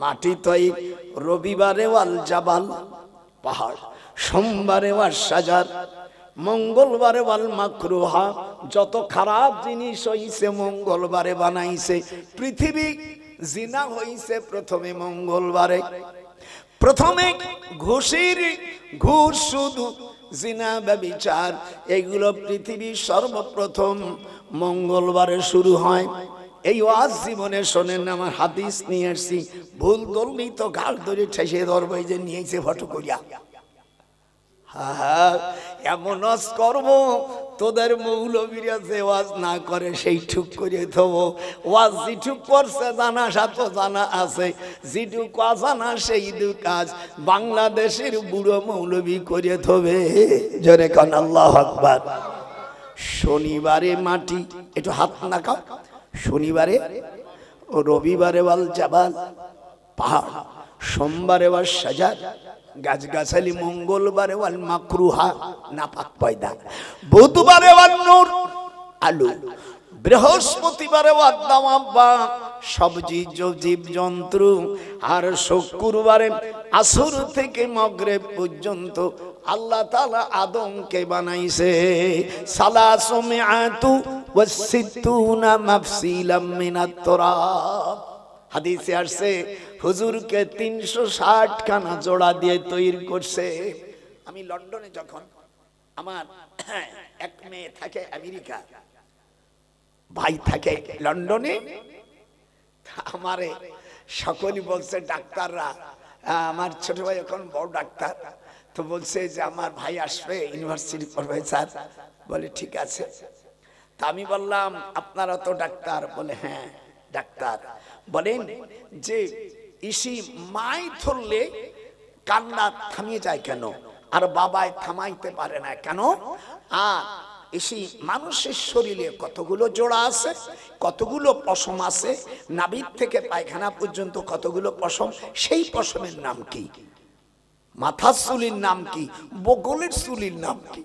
মাটি তৈরি, রবিবারে ওয়াল জাবাল পাহাড়, সোমবারে ওয়াল সাজার, মঙ্গলবারে ওয়াল মাকরুহা। যত খারাপ জিনিস হইছে মঙ্গলবারে বানাইছে। পৃথিবী জিনা হইছে প্রথমে মঙ্গলবারে। প্রথমে ঘুষের ঘুষ, শুধু জিনা ব্যভিচার, এগুলো পৃথিবীর সর্বপ্রথম মঙ্গলবারে শুরু হয়। এই ওয়াজ জীবনে শোনেন, আমার হাদিস নিয়ে আসছি, ভুল ধরলেই তো গাল ধরে ঠেসে ধরবো, এই যে নিয়েছে ফটো করিয়া। এমন ওয়াজ করবো তোদের মৌলবীরা যে ওয়াজ না করে সেই ঠুক করে থবো। ওয়াজ যেটুক করছে জানা সাথে জানা আছে, যেটুক অজানা সেই দু কাজ বাংলাদেশের বুড়ো মৌলবী করে থবে। জোরে কান আল্লাহু আকবার। শনিবারে মাটি, একটু হাত নাকাও। শনিবারে, রবিবারে ওয়াল জাবাল পাহাড়, সোমবারে ওয়াল সাজার গাছগাছালি, মঙ্গলবারে ওয়াল মাকরুহা নাপাক পয়দা, বুধবারে ওয়াল নূর আলু, বৃহস্পতিবারে ওয়াল দাওয়াবা সবজি জীব জন্তু, আর শুক্রবারে আসর থেকে মাগরিব পর্যন্ত আল্লাহ তাআলা আদমকে বানাইছে। সালাসু মিআতু ওয়াসিত্তুনা মাফসিলাম মিনাত তুরাব। হাদিসে আসছে হুজুরকে 360 খানা জোড়া দিয়ে তৈরি করছে। আমি লন্ডনে যখন, আমার এক মেয়ে থাকে আমেরিকা, ভাই থাকে লন্ডনে, আমারে সকলেই বলছে ডাক্তাররা, আমার ছোট ভাই এখন বড় ডাক্তার, তো বলছে যে আমার ভাই আসবে ইউনিভার্সিটি প্রফেসর, বলে ঠিক আছে। তা আমি বললাম আপনারা তো ডাক্তার, বলে হ্যাঁ ডাক্তার। বলেন যে ইসি মাই ধরলে কান্না থামিয়ে যায় কেন, আর বাবায় থামাইতে পারে না কেন? আর এসি মানুষের শরীরে কতগুলো জোড়া আছে, কতগুলো পশম আছে, নাভির থেকে পায়খানা পর্যন্ত কতগুলো পশম, সেই পশমের নাম কি? মাথার চুলির নাম কি? বগলের চুলির নাম কি?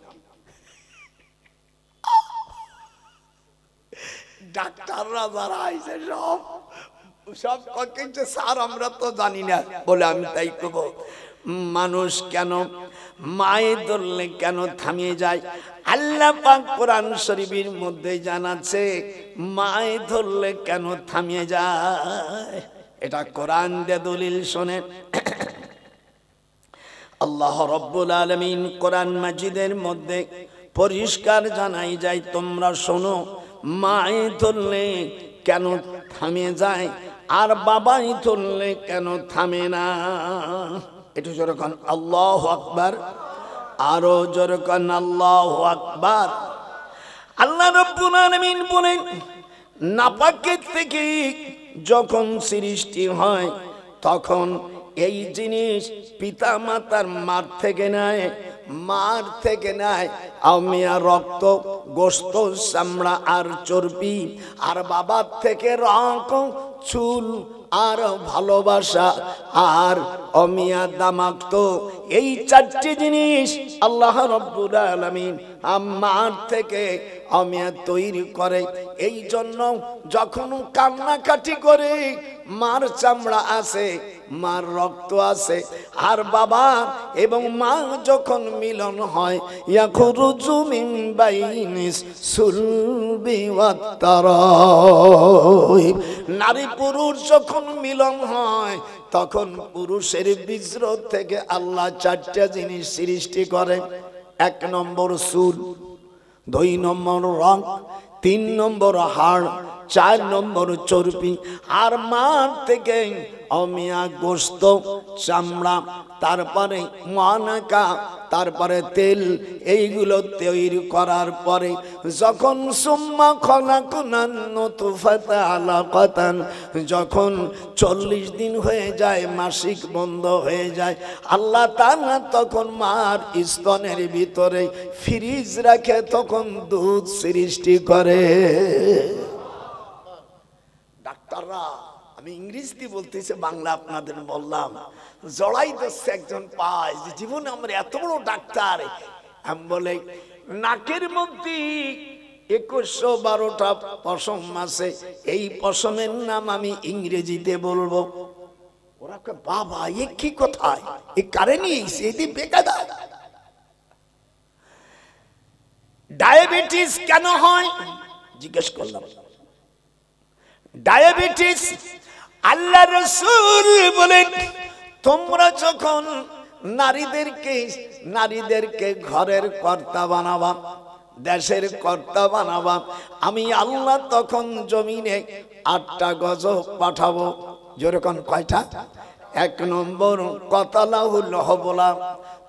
ডাক্তাররা যারা আইছে সব সব কইছে স্যার আমরা তো জানি না। বলে আমি তাই কব, মানুষ কেন মায়ে ধরলে কেন থামিয়ে যায়? আল্লাহ পাক কোরআন শরীফের মধ্যে জানাচ্ছে মায়ে ধরলে কেন থামিয়ে যায়। এটা কোরআন দিয়ে দলিল শোনেন। আল্লাহ রাব্বুল আলামিন কোরআন মাজিদের মধ্যে পরিষ্কার জানাই যায়, তোমরা শোনো মায়ে ধরলে কেন থামিয়ে যায় আর বাবাই ধরলে কেন থামে না। একটু জোরে কোন আল্লাহু আকবার, আরো জোরে কোন আল্লাহু আকবার। আল্লাহ রাব্বুল আলামিন বলেন নাপাকের থেকে যখন সৃষ্টি হয় তখন এই জিনিস পিতা মাতার মার থেকে নেয়, মার থেকে নেয় আমিয়া রক্ত, গোশত, চামড়া আর চর্বি, আর বাবার থেকে রক, চুল আর ভালোবাসা আর অমিয়া দামাক্ত। এই চারটি জিনিস আল্লাহ রাব্বুল আলামিন আমার থেকে অমিয়া তৈরি করে। এই জন্য যখন কান্নাকাটি করে, মার চামড়া আছে, মার রক্ত আছে, আর বাবা এবং মা যখন মিলন হয়, ইয়াখরুজু মিন বাইনিস সুলবি ওয়াত তারাইব, নারী পুরুষ যখন মিলন হয় তখন পুরুষের বীর্য থেকে আল্লাহ চারটা জিনিস সৃষ্টি করে। 1 নম্বর চুল, 2 নম্বর রং, 3 নম্বর হাড়, 4 নম্বর চর্বি, আর মার থেকে অমিয়া গোশত, চামড়া, তারপরে মানাকা, তারপরে তেল। এইগুলো তৈরি করার পরে যখন সুম্মা খলাকনান নুতফাতা আলাকাতান, যখন 40 দিন হয়ে যায়, মাসিক বন্ধ হয়ে যায়, আল্লাহ তাআলা তখন মার স্তনের ভিতরে ফ্রিজ রাখে, তখন দুধ সৃষ্টি করে। ডাক্তাররা, আমি ইংরেজি বলতেছি, বাংলা আপনাদের বললাম, জড়াই দিচ্ছে একজন পায় যে জীবনে আমরা এত বড় ডাক্তার। আমি বলে নাকের মধ্যে 2112টা পশম আছে, এই পশমের নাম আমি ইংরেজিতে বলবো। ওরা কয় বাবা এ কি কোথায়, এ কারণে এদি বেকাদা। ডায়াবেটিস কেন হয় জিজ্ঞেস করলাম। ডায়াবেটিস, আল্লাহ রাসূল বলেন তোমরা যখন নারীদেরকে ঘরের কর্তা বানাবা, দেশের কর্তা বানাবা, আমি আল্লাহ তখন জমিনে 8টা গজব পাঠাবো। যেরকম কয়টা? 1 নম্বর কতালাহুল হবলা,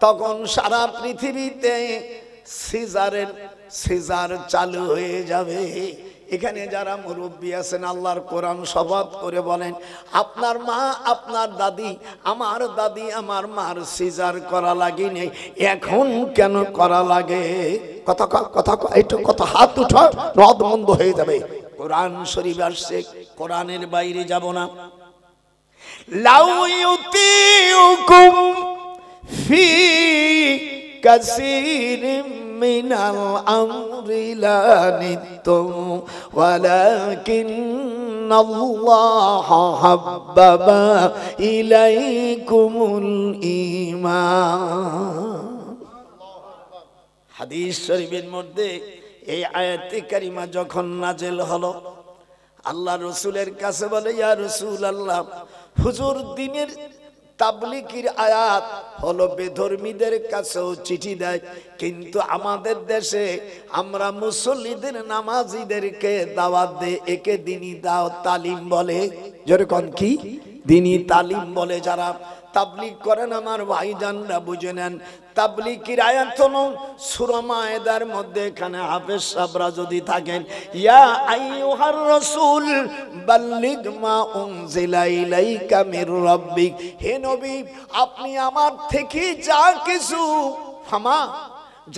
তখন সারা পৃথিবীতে সিজার চালু হয়ে যাবে। এখানে যারা মুরব্বী আছেন আল্লাহর কোরআন শপথ করে বলেন, আপনার মা, আপনার দাদি, আমার দাদি, আমার মার সিজার করা লাগেনি, এখন কেন করা লাগে? কথা একটু কথা, হাত উঠা, নদ বন্ধ হয়ে যাবে। কোরআন শরীফ আসছে, কোরআনের বাইরে যাব না। লাউ ইউতিউকুম ফি কাসীরিম মিনাল আমরি লানিতুম ওয়ালাকিন্নাল্লাহ হাব্বাবা ইলাইকুমুল ঈমান। হাদিস শরীফের মধ্যে এই আয়াতে কারিমা যখন নাজেল হলো, আল্লাহ রসুলের কাছে বলে, ইয়া রাসূলুল্লাহ, হুজুর দিনের তাবলীগের আয়াত হলো বেধর্মীদের কাছেও চিঠি দেয়, কিন্তু আমাদের দেশে আমরা মুসল্লিদের নামাজিদেরকে দাওয়াত দেই, একে দিনী তালিম বলে। যেরকম কি দিনী তালিম বলে। যারা তাবলীগ করেন আমার ভাইজানরা বুঝে নেন, তাবলীগের আয়াত হলো সূরা মায়েদার মধ্যে, এখানে হাফেজ সাহেবরা যদি থাকেন, ইয়া আইয়ুহার রাসূল বাল্লিগ মা উনজিলা ইলাইকা মির রাব্বিক, হে নবী আপনি আমার থেকে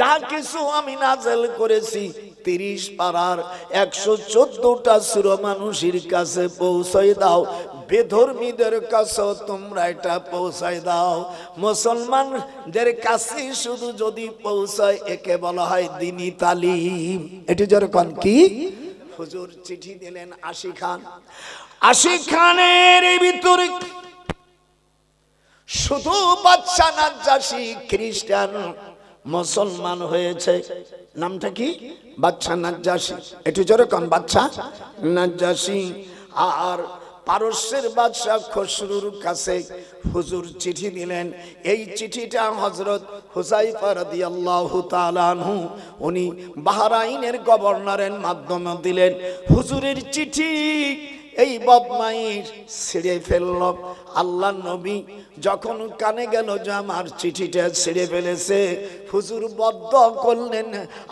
যা কিছু আমি নাযিল করেছি 30 পারার 114টা সূরা মানুষের কাছে পৌঁছায় দাও, বেধর্মীদের কাছে তোমরা এটা পৌঁছায় দাও। মুসলমানদের কাছে শুধু যদি পৌঁছায়, একে বলা হয় দ্বীনি তালিম। এটি যেরকম কি হুজুর চিঠি দিলেন 80 খান, 80 খানের ভিতরে শুধু বাদশা নাজ্জাশী খ্রিস্টান মুসলমান হয়েছে। নামটা কি? বাদশা নাজ্জাশী। এটি যেরকম বাদশা নাজ্জাশী। আর পারস্যের বাদশা খসরুর কাছে হুজুর চিঠি দিলেন। এই চিঠিটা হযরত হুযায়ফা রাদিয়াল্লাহু তাআলা আনহু উনি বাহরাইনের গভর্নরের মাধ্যমে দিলেন। হুজুরের চিঠি এই বদমাইশ ছিঁড়ে ফেলল। আল্লাহ নবী যখন কানে গেল যে আমার চিঠিটা ছিঁড়ে ফেলেছে, হুজুর বদ্ধ করলেন,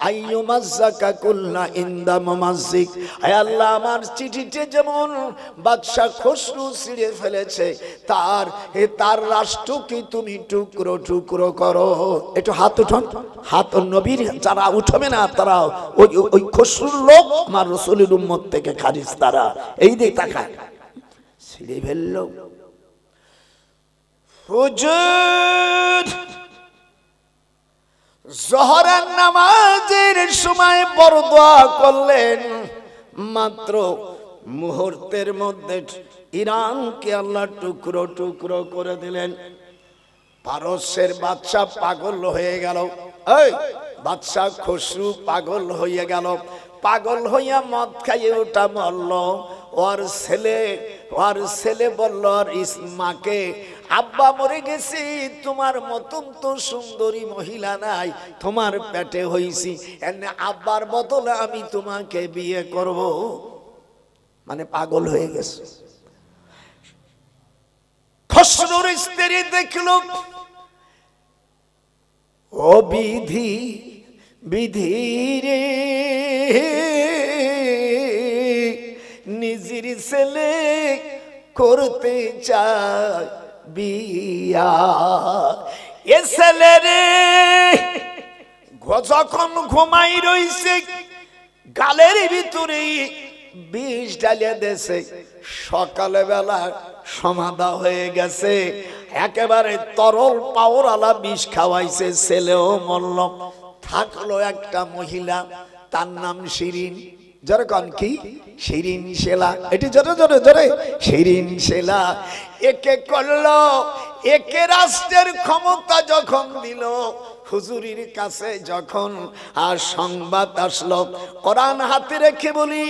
আইয়ুমাজ্জাকা কুল্লা ইনদা মুমাজ্জিক, আয় আল্লাহ আমার চিঠিতে যেমন বাদশা খসরু ছিঁড়ে ফেলেছে, তার রাষ্ট্রকে তুমি টুকরো টুকরো করো। একটু হাত উঠান, হাত। নবীর যারা উঠবে না তারা ওই খসরুর লোক, আমার রাসূলের উম্মত থেকে খারিজ তারা। এই দিকে তাকায়, ছিঁড়ে ফেলল। হুজুর যোহরের নামাজের সময় বড় দোয়া করলেন, মাত্র মুহূর্তের মধ্যে ইরানকে আল্লাহ টুকরো টুকরো করে দিলেন। পারস্যের বাদশা পাগল হয়ে গেল। এই বাদশা খসরু পাগল হয়ে গেল। পাগল হইয়া মদ খাইয়ে ওটা মরল। ওর ছেলে বলল আর মাকে, আব্বা মরে গেছি, তোমার মতন তো সুন্দরী মহিলা নাই, তোমার পেটে হইছি, এনে আব্বার বদলে আমি তোমাকে বিয়ে করব। মানে পাগল হয়ে গেছে। খসরুর স্ত্রী দেখল, ও বিধি বিধি রে, নিজের ছেলে করতে চায় বিয়া। এ ছেলে রে যখন ঘুমাই রইছে, গালের ভিতরে বিষ ঢালিয়ে দেছে, সকালে বেলা সমাধা হয়ে গেছে, একেবারে তরল পাওয়ালা বিষ খাওয়াইছে, ছেলেও মরল। থাকলো একটা মহিলা, তার নাম শিরিন। যেরকম কি শিরিন শেলা। এটি জোরে জোরে জোরে, শিরিন শেলা। একে করলো, একে রাষ্ট্রের ক্ষমতা যখন দিল, হুজুরির কাছে যখন আর সংবাদ আসলো, কোরআন হাতে রেখে বলি,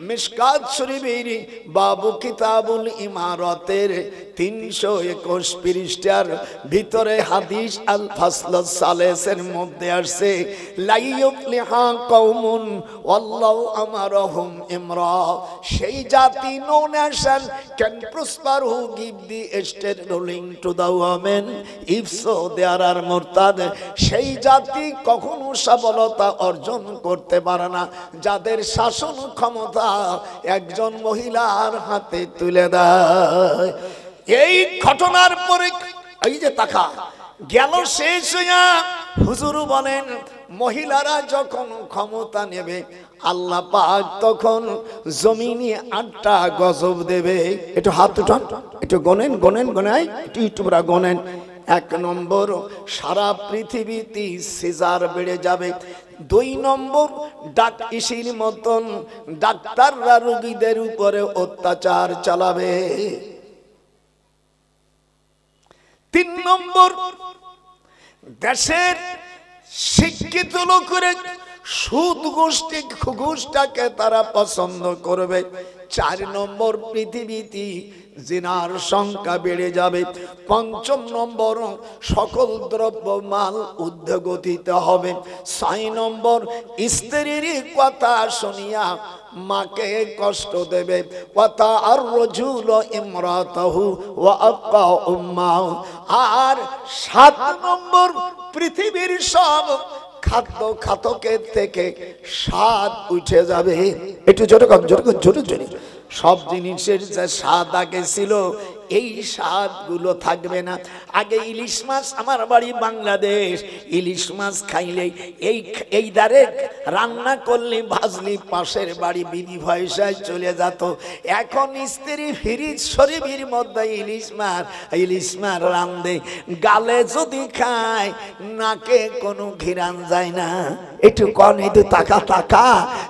মিশকাত শরীফের বাবু কিতাবুল ইমারতের 321 পৃষ্ঠার ভিতরে হাদিস আল ফাসল সালেসের মধ্যে আসছে, লাইয়ুফলিহা কওমুন ওয়াল্লাহু আমারহুম ইমরা, সেই জাতি no nation can prosper who give the state ruling to the women if so there are মুরতাদ, সেই জাতি কখনো সফলতা অর্জন করতে পারে না যাদের শাসন ক্ষমতা একজন মহিলার হাতে তুলে দেয়। এই ঘটনার পরে এই যে তাকা গেল শেষ হইয়া, হুজুর বলেন মহিলারা যখন ক্ষমতা নেবে, আল্লাহ পাক তখন জমিনে 8টা গজব দেবে। একটু হাত উঠান, একটু গনেন গনেন গনাই, একটু ইউটিউবরা গনেন। 1 নম্বর, সারা পৃথিবীতে সিজার বেড়ে যাবে। 2 নম্বর, ডাকিসির মতন ডাক্তাররা রোগীদের উপরে অত্যাচার চালাবে। 3 নম্বর, দেশের শিক্ষিত লোকের সুদ গোষ্ঠী ঘুষটাকে তারা পছন্দ করবে। 4 নম্বর, পৃথিবীতে জিনার সংখ্যা বেড়ে যাবে। 5 নম্বর, সকল দ্রব্য মাল ঊর্ধ্বগতিতে হবে। 6 নম্বর, স্ত্রীর কথা শুনিয়া মাকে কষ্ট দেবে। কথা আর রজুল ইমরাতাহু ওয়া আবকা উম্মাহু। আর 7 নম্বর, পৃথিবীর সব খাদ্য খাতকের থেকে স্বাদ উঠে যাবে। একটু জোরে জোরে। সব জিনিসের যে স্বাদ আগে ছিল এই স্বাদ গুলো থাকবে না। আগে ইলিশ মাছ, আমার বাড়ি বাংলাদেশ, ইলিশ মাছ খাইলে এই দারে রান্না করলে ভাজলি পাশের বাড়ি বিধি ভয়সায় চলে যেত। এখন স্ত্রী ফ্রিজ শরীফের মধ্যে ইলিশ মাছ রান্ধে, গালে যদি খায় নাকে কোনো ঘিরান যায় না। একটু কন, একটু তাকা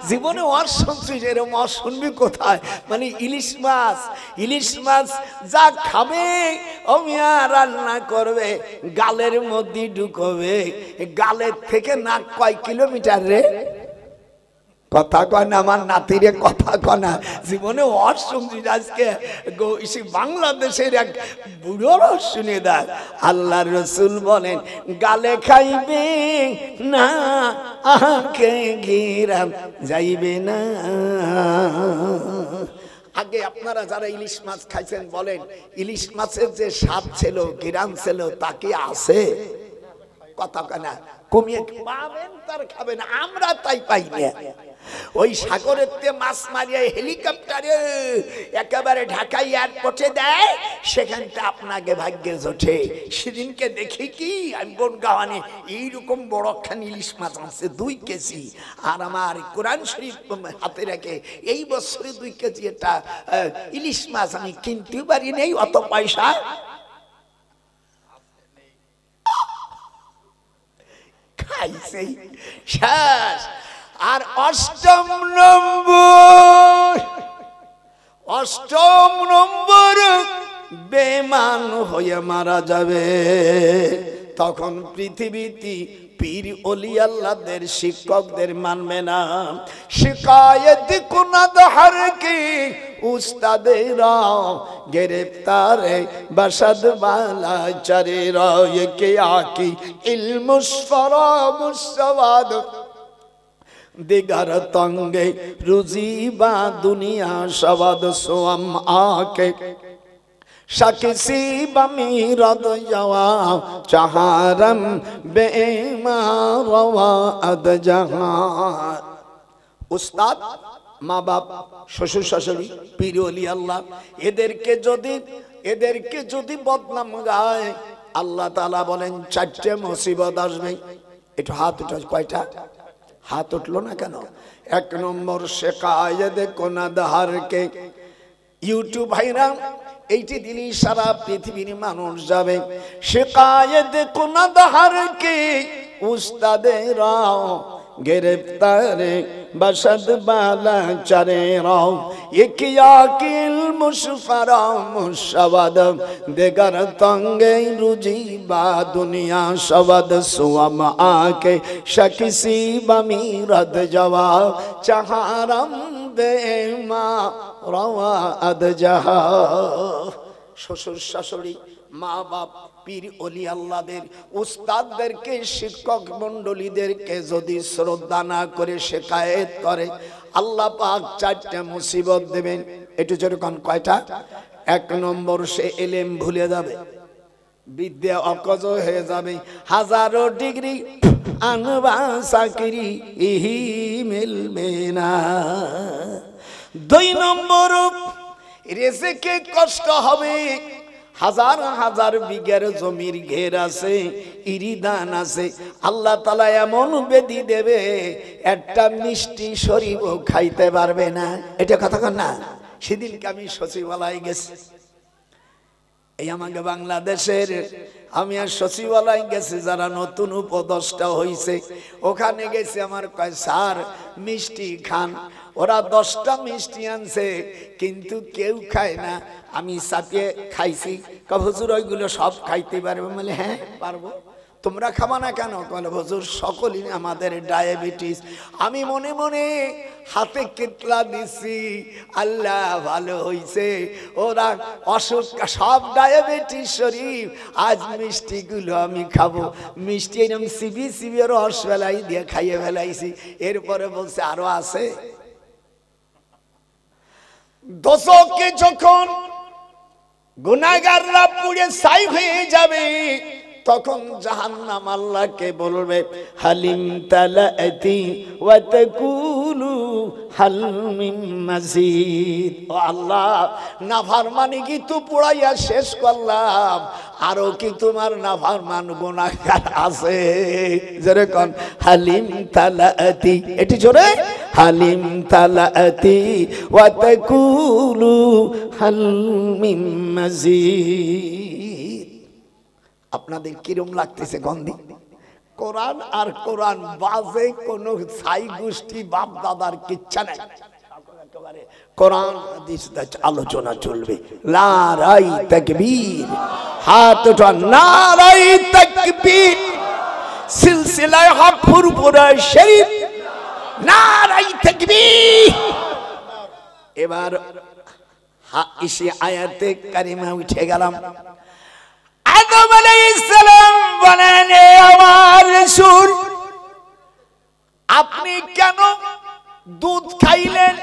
জীবনে ওর শুনছিস, এরম ওর শুনবি কোথায়? মানে ইলিশ মাছ যা খাবে অমিয়া রান্না করবে, গালের মধ্যে ঢুকবে। গালের থেকে নাক কয় কিলোমিটার রে? কথা কয় না আমার নাতিরে, কথা কয় না। জীবনে ওর শুনছিস আজকে বাংলাদেশের এক বুড়োর শুনে দেয়। আল্লাহর রাসূল বলেন, গালে খাইবে না আঁখে ঘিরান যাইবে না। আগে আপনারা যারা ইলিশ মাছ খাইছেন বলেন, ইলিশ মাছের যে স্বাদ ছিল, ঘিরান ছিল, তা কি আছে? কথা কেনা কমিয়ে পাবেন তার খাবেন, আমরা তাই পাই না। ওই সাগরের মাছ মারিয়া হেলিকপ্টারে একেবারে ঢাকায় এয়ারপোর্টে দেয়, সেখানটা আপনাকে ভাগ্যে জোটে। সেদিনকে দেখি কি আমি বনগাঁওয়ানে এইরকম বড়খানি ইলিশ মাছ আছে 2 কেজি, আর আমার কোরআন শরীফ হাতে রেখে এই বছরে 2 কেজি এটা ইলিশ মাছ আমি কিনতে পারি নেই, অত পয়সা খাইছে শেষ। আর 8ম নম্বর বেমান হয়ে মারা যাবে। তখন পৃথিবীতে পীর ওলি আল্লাহদের শিক্ষকদের মানবে না। শিকায়ত কুনাদ হার কি উস্তাদেরা গ্রেফতারে বসদ বালা চরে রায় কে আকি ইলমুসফরা মুসওয়াদ দিগার তঙ্গে রুজি বা দুনিয়া সবাদ সোয়াম আকে শাকিসি বমিরদ যাওয়া চাহারম বেমারওয়া আদ জাহান। উস্তাদ, মা বাপ, শ্বশুর শাশুড়ি, পীর ওলি আল্লাহ, এদেরকে যদি বদনাম গায়, আল্লাহ তাআলা বলেন 4টে মুসিবত আসবে। একটু হাত উঠা, কয়টা হাত উঠলো না কেন? 1 নম্বর, শিকায়ত কুনাদ হার কে। ইউটিউব ভাইরা এইটি দিলি সারা পৃথিবীর মানুষ যাবে। শিকায়ত কুনাদ হার কে উস্তাদেরা গ্রেফতারে বসদ বালা চরে রাও ইকিয়া কিল মুশফরা মুশওয়াদ দেগার তঙ্গে রুজি বা দুনিয়া সবাদ সুয়াম আকে শাকিসি বমিরদ যাওয়া চাহারম বেমা রাওয়া আদ জাহা। শ্বশুর শাশুড়ি, মা বাপ, পীর ওলি আল্লাহদের, উস্তাদদেরকে, শিক্ষক মণ্ডলীদেরকে যদি শ্রদ্ধা না করে শিকায়েত করে, আল্লাহ পাক 4টে মুসিবত দেবেন। একটু যেরকম কয়টা? 1 নম্বর, সে এলেম ভুলে যাবে, বিদ্যা অকজ হয়ে যাবে, 1000 ডিগ্রি আনবা চাকরি ইহি মিলবে না। 2 নম্বর, রিজিকে কষ্ট হবে। 1000 বিঘার জমির ঘের আছে, ইরিদান আছে, আল্লাহ তাআলা এমন বেদি দেবে একটা মিষ্টি শরীফও খাইতে পারবে না। এটা কথা কন না? সেদিনকে আমি সচিবালয়ে গেছি, এই আমাকে বাংলাদেশের, আমি আর সচিবালয়ে গেছি যারা নতুন উপদেষ্টা হইছে, ওখানে গেছি। আমার কয় স্যার মিষ্টি খান। ওরা 10টা মিষ্টি আনছে, কিন্তু কেউ খায় না। আমি চাপিয়ে খাইছি। হুজুর ওইগুলো সব খাইতে পারবে? বলে হ্যাঁ পারবো। তোমরা খাবা না কেন? বলে হুজুর সকলই আমাদের ডায়াবেটিস। আমি মনে মনে হাতে কেটলা দিছি, আল্লাহ ভালো হইছে, ওরা অসুখ সব ডায়াবেটিস শরীফ। আজ মিষ্টিগুলো আমি খাবো, মিষ্টি এরকম সিবি সিবি রস বেলাই দিয়ে খাইয়ে ফেলাইছি। এরপরে বলছে আরো আছে। দোষকে যখন গুনাহগাররা পুড়ে ছাই হয়ে যাবে, তখন জাহান্নাম আল্লাহকে বলবে হালিম তালাতি ওয়া তাকুলু হাল মিন মাজিদ। ও আল্লাহ, নাফরমানি কি তো পুড়াইয়া শেষ করলাম, আরো কি তোমার নাফরমান গুনাহগার আছে? জোরে কোন হালিম তালাতি, এটি জোরে হালিম তালাতি ওয়া তাকুলু হাল মিন মাজিদ। আপনাদের কিরম লাগতেছে গন্ধি? কোরআন আর কোরআন বাজে কোন ছাই গোষ্ঠী বাপ দাদার কিচ্ছা নাই। কোরআন হাদিস আলোচনা চলবে। নারাই তাকবীর, হাত উঠান, নারাই তাকবীর। সিলসিলায়ে হক ফুরফুরা শরীফ, নারাই তাকবীর। এবার ইসে আয়াতে কারিমা উঠে গেলাম। আদম আলাইহিস সালাম বলেন, আমার রাসূল আপনি কেন দুধ খাইলেন?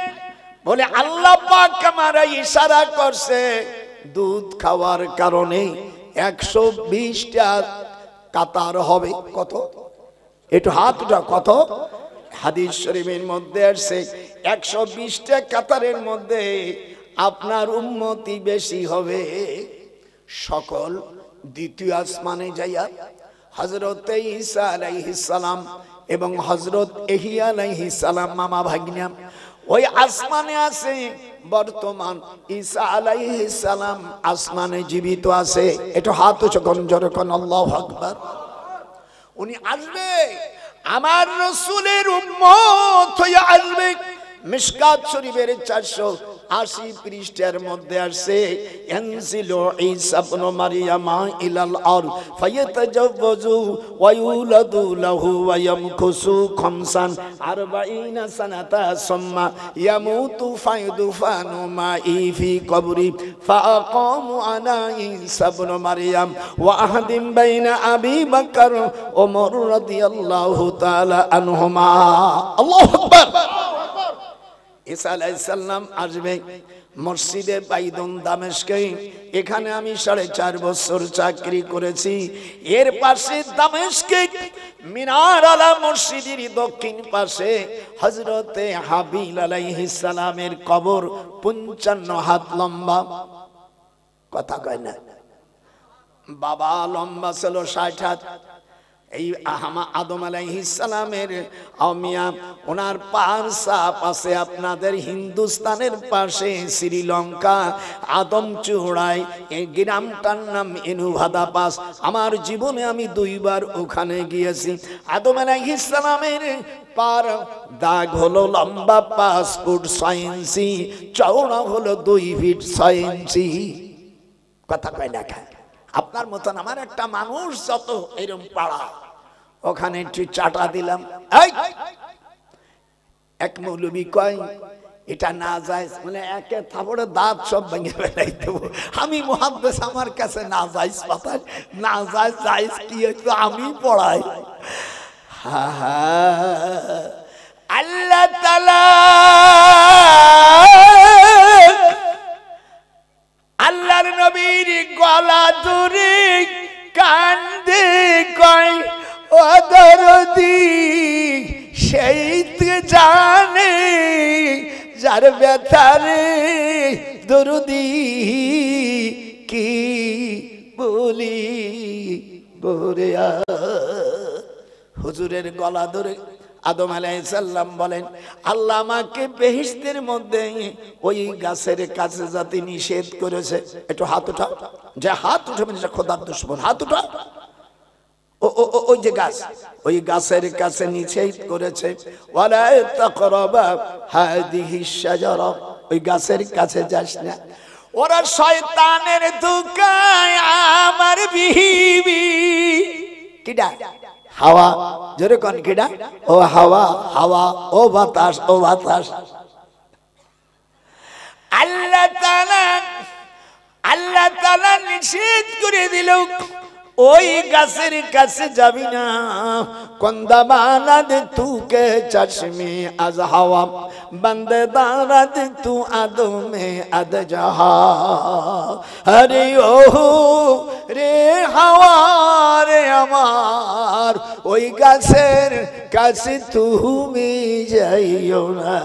বলে আল্লাহ পাক আমারে ইশারা করছে দুধ খাওয়ার কারণে 120টা কাতার হবে। কত? একটু হাত উঠা, কত? হাদিস শরীফের মধ্যে আসছে 120টা কাতারের মধ্যে আপনার উম্মতি বেশি হবে। সকল দ্বিতীয় আসমানে যাইয়া হযরত ঈসা আলাইহিস সালাম এবং হযরত ইহইয়া আলাইহিস সালাম মামা ভাগ্না ওই আসমানে আছে। বর্তমান ঈসা আলাইহিস সালাম আসমানে জীবিত আছে। একটু হাত উঁচু করুন, জোরে করুন আল্লাহু আকবার। উনি আসবে, আমার রাসূলের উম্মত হয়ে আসবে। মিশকাত শরীফের 480 পৃষ্ঠার মধ্যে আসছে ইয়ানজিলু ঈসা ইবনে মারইয়াম ইলাল আরদ ফায়াতাজাওয়াজু ওয়া ইউলাদু লাহু ওয়া ইয়ামকুসু 45 সানাতা সুম্মা ইয়ামুতু ফায়দুফানু মাই ফি কবরি ফাআকামু আলা ঈসা ইবনে মারইয়াম ওয়া আহাদিম বাইনা আবি বকর ওমর রাদিয়াল্লাহু তাআলা আনহুমা। আল্লাহু আকবার। ঈসা আলাইহিস সালাম আসবে মসজিদে বাইতুন দামেস্কে। এখানে আমি 4.5 বছর চাকরি করেছি। এর পাশে দামেস্কে মিনার আলা মসজিদের দক্ষিণ পাশে হযরতে হাবিল আলাইহিস সালামের কবর 55 হাত লম্বা। কথা কয় না? বাবা লম্বা ছিল 60 হাত। এই আদম আলাইহিস সালামের আমিয়া ওনার পাশাপ আছে আপনাদের হিন্দুস্তানের পাশে শ্রীলঙ্কা আদম চূড়ায়। এই গ্রামটার নাম এনুভাদা পাস। আমার জীবনে আমি 2 বার ওখানে গিয়েছি। আদম আলাইহিস সালামের পার দাগ হলো লম্বা 5 ফুট 6 ইঞ্চি, চওড়া হলো 2 ফিট 6 ইঞ্চি। কথা কয় না? আপনার মতন আমার একটা মানুষ যত এরকম পাড়া, ওখানে একটু চাটা দিলাম। এক মৌলবী কয় এটা না যায়, মানে একে থাপড়ে দাঁত সব ভেঙে ফেলাই দেবো। আমি মুহাদ্দিস, আমার কাছে না যাইস পাতা না যায় যাইস কি আমি পড়াই। আল্লাহ তাআলা আল্লাহর নবীর গলা ধরে কান্দে কয় ও দরদি, সেই তো জানে যার ব্যথারে দরদি কি বলি বরে। হুজুরের গলা ধরে আদম আলাইহিস সালাম বলেন আল্লাহ আমাকে বেহেশতের মধ্যে ওই গাছের কাছে যাতে নিষেধ করেছে। একটু হাত উঠাও, যে হাত উঠাবেন এটা খোদার দুশমন। হাত উঠা। ওই যে গাছ, ওই গাছের কাছে নিষেধ করেছে ওয়ালা তাকরাবা হাদিহিশ শাজারা, ওই গাছের কাছে যাস না। ওরা শয়তানের ধোঁকায় আমার বিবি কিডা হাওয়া, জোরে কোন কিডা? ও হাওয়া, হাওয়া, ও বাতাস, ও বাতাস। আল্লাহ তাআলা নিষেধ করে দিল, ওই গাছের কাছে যাবি না। কন্দাবানাদ তুকে চশমে আজ হাওয়া, বন্দে দারাদ তু আদমে আদ জাহা। আরে ও রে হাওয়া রে আমার, ওই গাছের কাছে তুমি যাইও না।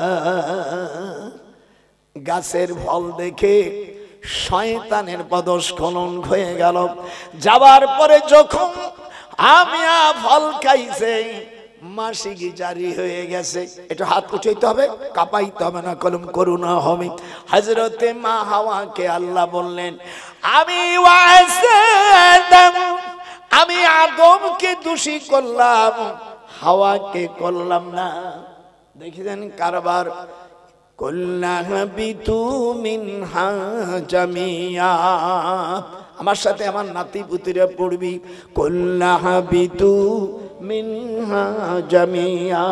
গাছের ফল দেখে শয়তানের পদস্খলন হয়ে গেল। যাবার পরে যখন আমি ফল খাইছে, মাসিকি জারি হয়ে গেছে। একটু হাত উঠাইতে হবে, কাঁপাইতে হবে না, কলম করুণা হবে। হযরতে মা হাওয়াকে আল্লাহ বললেন, আমি আদমকে দোষী করলাম, হাওয়াকে করলাম না। দেখেছেন কারবার। আমার সাথে আমার নাতি পুতিরা পড়বি, কুল্লাহাবিতু মিনহা জামিয়া।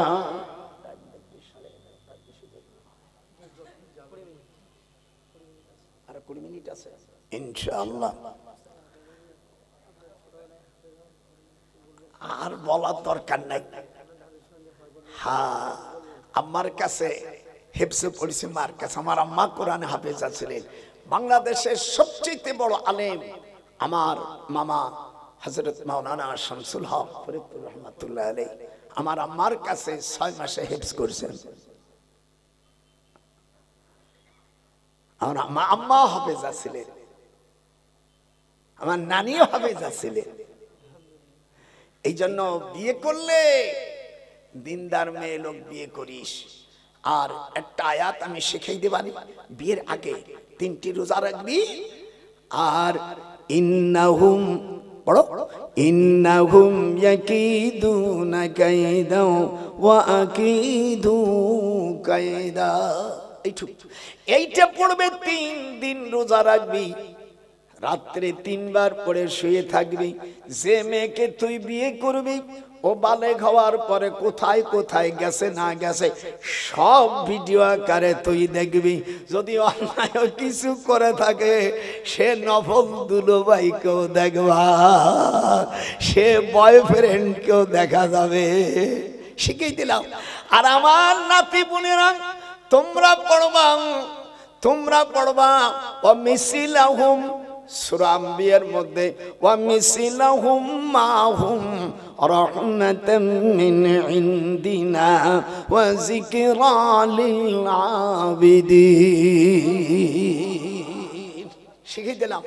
আর 20 মিনিট আছে ইনশাআল্লাহ। আর বলার দরকার নাই। হ্যাঁ, আমার কাছে হেফজে পড়েছে, মার কাছে। আমার আম্মা কোরআনে হাফেজা ছিলেন। বাংলাদেশের সবচেয়ে বড় আলেম আমার মামা হযরত মাওলানা শামসুল হক ফরিদপুর রহমাতুল্লাহ আলাইহি আমার আম্মার কাছে 6 মাসে হেফজ করেছেন। আমার আম্মা হাফেজা ছিলেন, আমার নানিও হাফেজা ছিলেন। এই জন্য বিয়ে করলে দিনদার মেয়ে লোক বিয়ে করিস। আর একটা আয়াত আমি শিখাই দেবানি, বিয়ের আগে 3টি রোজা রাখবি। আর ইন্নাহুম পড়ো, ইন্নাহুম ইয়াকিদুনা কাইদা ওয়া আকিদু কাইদা। এইটা পড়বে, 3 দিন রোজা রাখবি, রাত্রে 3 বার পড়ে শুয়ে থাকবি। যে মেয়েকে তুই বিয়ে করবি, ও বালেগ হওয়ার পরে কোথায় কোথায় গেছে না গেছে সব ভিডিও আকারে তুই দেখবি। যদি অন্যায় কিছু করে থাকে, সে নফল দুলোবাইকেও দেখবা, সে বয়ফ্রেন্ডকেও দেখা যাবে। শিখিয়ে দিলাম। আর আমার নাতি বোনেরা, তোমরা পড়বা ও মিসিলাহুম, সূরা আম্বিয়ার মধ্যে ওয়া মিসিলাহুম মাহুম রাহমাতাম মিন ইনদিনা ওয়া যিকরা লিল আবিদিন। শিখিয়ে দিলাম।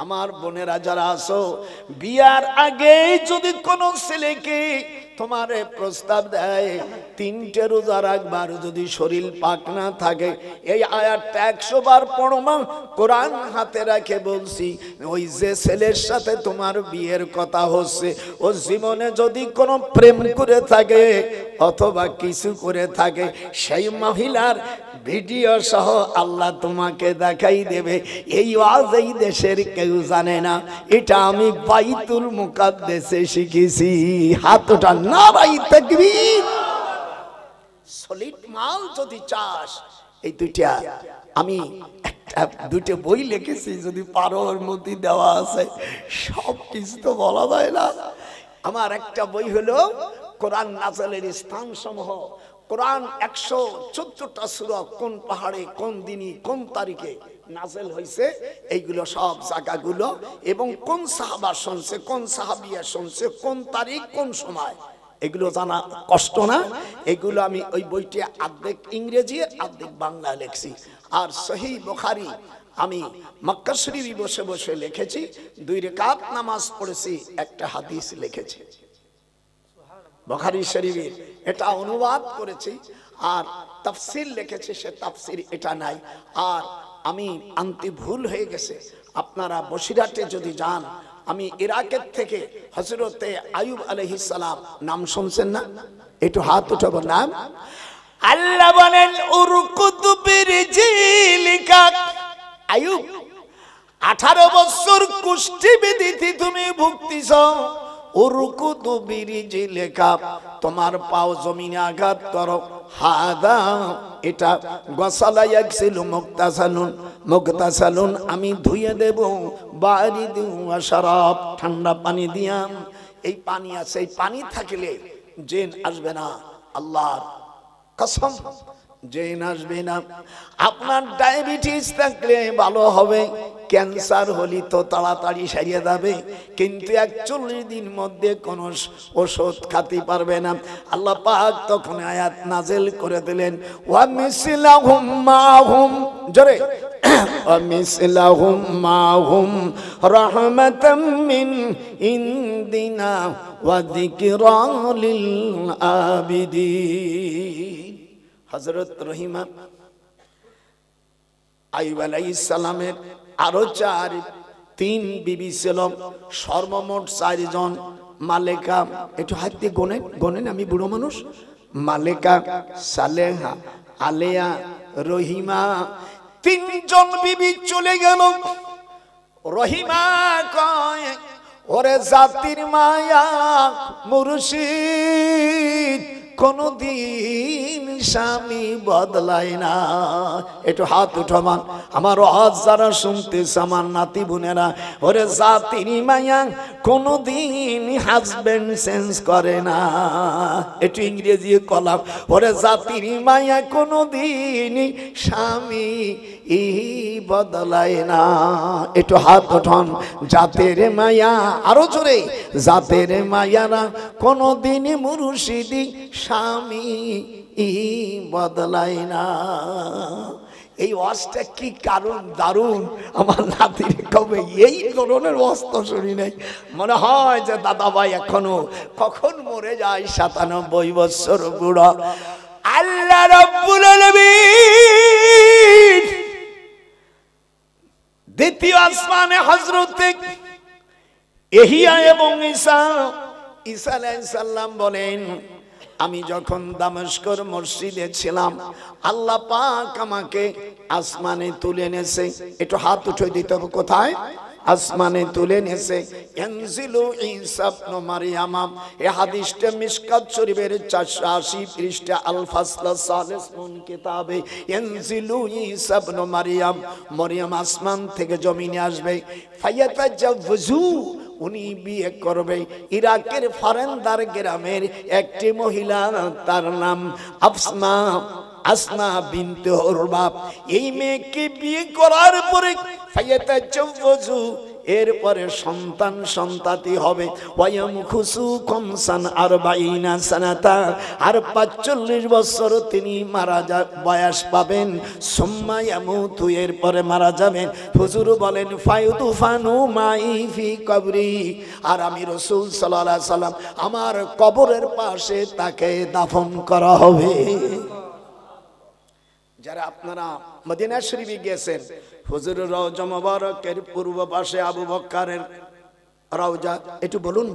আমার বোনেরা যারা আছো, বিয়ার আগে যদি কোনো ছেলেকে তোমারে প্রস্তাব দেয় 3টে রোজা রাখবার, যদি শরীর পাক না থাকে, এই আয়াতটা 100 বার পড়বা। কোরআন হাতে রাখে বলছি, ওই যে ছেলের সাথে তোমার বিয়ের কথা হচ্ছে, ও জীবনে যদি কোনো প্রেম করে থাকে অথবা কিছু করে থাকে, সেই মহিলার ভিডিও সহ আল্লাহ তোমাকে দেখাই দেবে। এই ওয়াজ এই দেশের কেউ জানে না, এটা আমি বাইতুল মুকাদ্দাসে শিখেছি। হাত ওঠা, নারাই তাকবীর। সলিড মাল যদি চাস, এই দুইটা আমি দুটো বই লিখেছি, যদি পারো ওর মধ্যে দেওয়া আছে। সব কিছু তো বলা যায় না। আমার একটা বই হলো কোরআন নাযিলের স্থান সমূহ। কোরআন 114টা সূরা কোন পাহাড়ে, কোন দিনে, কোন তারিখে নাযিল হয়েছে, এইগুলো সব জায়গাগুলো, এবং কোন সাহাবা শুনছে, কোন সাহাবিয়া শুনছে, কোন তারিখ, কোন সময়, এগুলো জানা কষ্ট না। এগুলো আমি ওই বইটি অর্ধেক ইংরেজি অর্ধেক বাংলা লিখছি। আর সহিহ বুখারী আমি মক্কা শরীফে বসে বসে লিখেছি। 2 রাকাত নামাজ পড়েছি, একটা হাদিস লিখেছি বুখারী শরীফের, এটা অনুবাদ করেছি। আর তাফসীর লিখেছি, সে তাফসীর এটা নাই। আর আমি আনতে ভুল হয়ে গেছে। আপনারা বসিরহাটে যদি যান, আমি ইরাকের থেকে হযরতে আইয়ুব আলাইহিস সালাম নাম শুনছেন না? একটু হাত উঠাবো। নাম আল্লাহ বলেন, উরকুদ বিরজিলিকা। আইয়ুব 18 বছর কুষ্ঠি ব্যাধিতে তুমি ভুগতিছ, উরকুদু বিরিজিলিকা, তোমার পাও জমিনে আঘাত করো। হাদা, এটা গসালা ইয়াগসিলু মুগতাসালুন, আমি ধুইয়ে দেব। বারিদু ওয়া শারাব, ঠান্ডা পানি দিয়াম। এই পানি আছে, এই পানি থাকলে জিন আসবে না, আল্লাহর কসম জিন আসবে না। আপনার ডায়াবেটিস থাকলে ভালো হবে, ক্যান্সার হলে তো তাড়াতাড়ি সারিয়ে যাবে, কিন্তু 41 দিন মধ্যে কোনো ওষুধ খেতে পারবে না। আল্লাহ পাক তখন আয়াত নাজিল করে দিলেন, ওয়া মিসলাহুম মাহুম, জোরে, ওয়া মিসলাহুম মাহুম রাহমাতাম মিন ইনদিনা ওয়া যিকরা লিল আবিদিন। হযরত রহিমা আইয়ুব আলাইহিস সালামের আরো 3 বিবি ছিল, সর্বমোট 4 জন। মালেকা, একটু হাত দিয়ে গোনেন, আমি বুড়ো মানুষ। মালেকা, সালেহা, আলেয়া, রহিমা, 3 জন বিবি চলে গেল। রহিমা কয়, ওরে জাতির মায়া মুর্শিদ, কোনদিন স্বামী বদলায় না। একটু হাত উঠামান, আমার ওয়াজ যারা শুনতেছে আমার নাতি বোনেরা, ওরে জাতির মায়া কোনদিন হাজবেন্ড চেঞ্জ করে না। একটু ইংরেজি কলাম, ওরে জাতির মায়া কোনদিন স্বামী বদলায় না। একটু হাত উঠান, জাতের মায়া, আরো জোরে, জাতের মায়ারা কোনদিন মুর্শিদি স্বামী বদলায় না। এই ওয়াজটা কি কারণ দারুণ, আমার নাতির কবে এই ধরনের ওয়াজ তো শুনি নাই। মনে হয় যে দাদা ভাই এখনো কখন মরে যায়, 97 বছর বুড়া। আল্লাহ রাব্বুল আলামিন দ্বিতীয় আসমানে হযরত ইহইয়া এবং ঈসা আলাইহিস সালাম বলেন, আমি যখন দামেস্কর মসজিদে ছিলাম, আল্লাহ পাক আমাকে আসমানে তুলে এনেছে। একটু হাত উঠে দিতে হবে, কোথায়? আসমানে তুলে এনেছে। ইয়ানজিলু ঈসা ইবনে মারইয়াম, এই হাদিসটা মিশকাত শরীফের 480 পৃষ্ঠা আল ফাসলা সালিস নুন কিতাবে। ইয়ানজিলু ঈসা ইবনে মারইয়াম, মরিয়ম আসমান থেকে জমিনে আসবে। ফায়াতাজাওয়াজু, উনি বিয়ে করবে ইরাকের ফারেন্দার গ্রামের একটি মহিলা, তার নাম আসমা বিনতে হুরবাব। এই মেয়েকে বিয়ে করার পরে ফায়াতাজাওয়াজু, এরপরে সন্তাতি হবে। ওয়ায়ামকুসু কমসান 40 সানাতা, আর 45 বছর তিনি বয়স পাবেন। সুম্মা ইয়ামুতু, এরপরে মারা যাবেন। হুজুর বলেন, ফায়ুদফানু মাই ফি কবরি, আর আমি রাসূল সাল্লাল্লাহু আলাইহি সাল্লাম আমার কবরের পাশে তাকে দাফন করা হবে। যারা আপনারা মদিনা শরীফে গেছেন, হুজুরের রওজা মুবারকের পূর্ব পাশে আবু বকরের রওজা, একটু বলুন,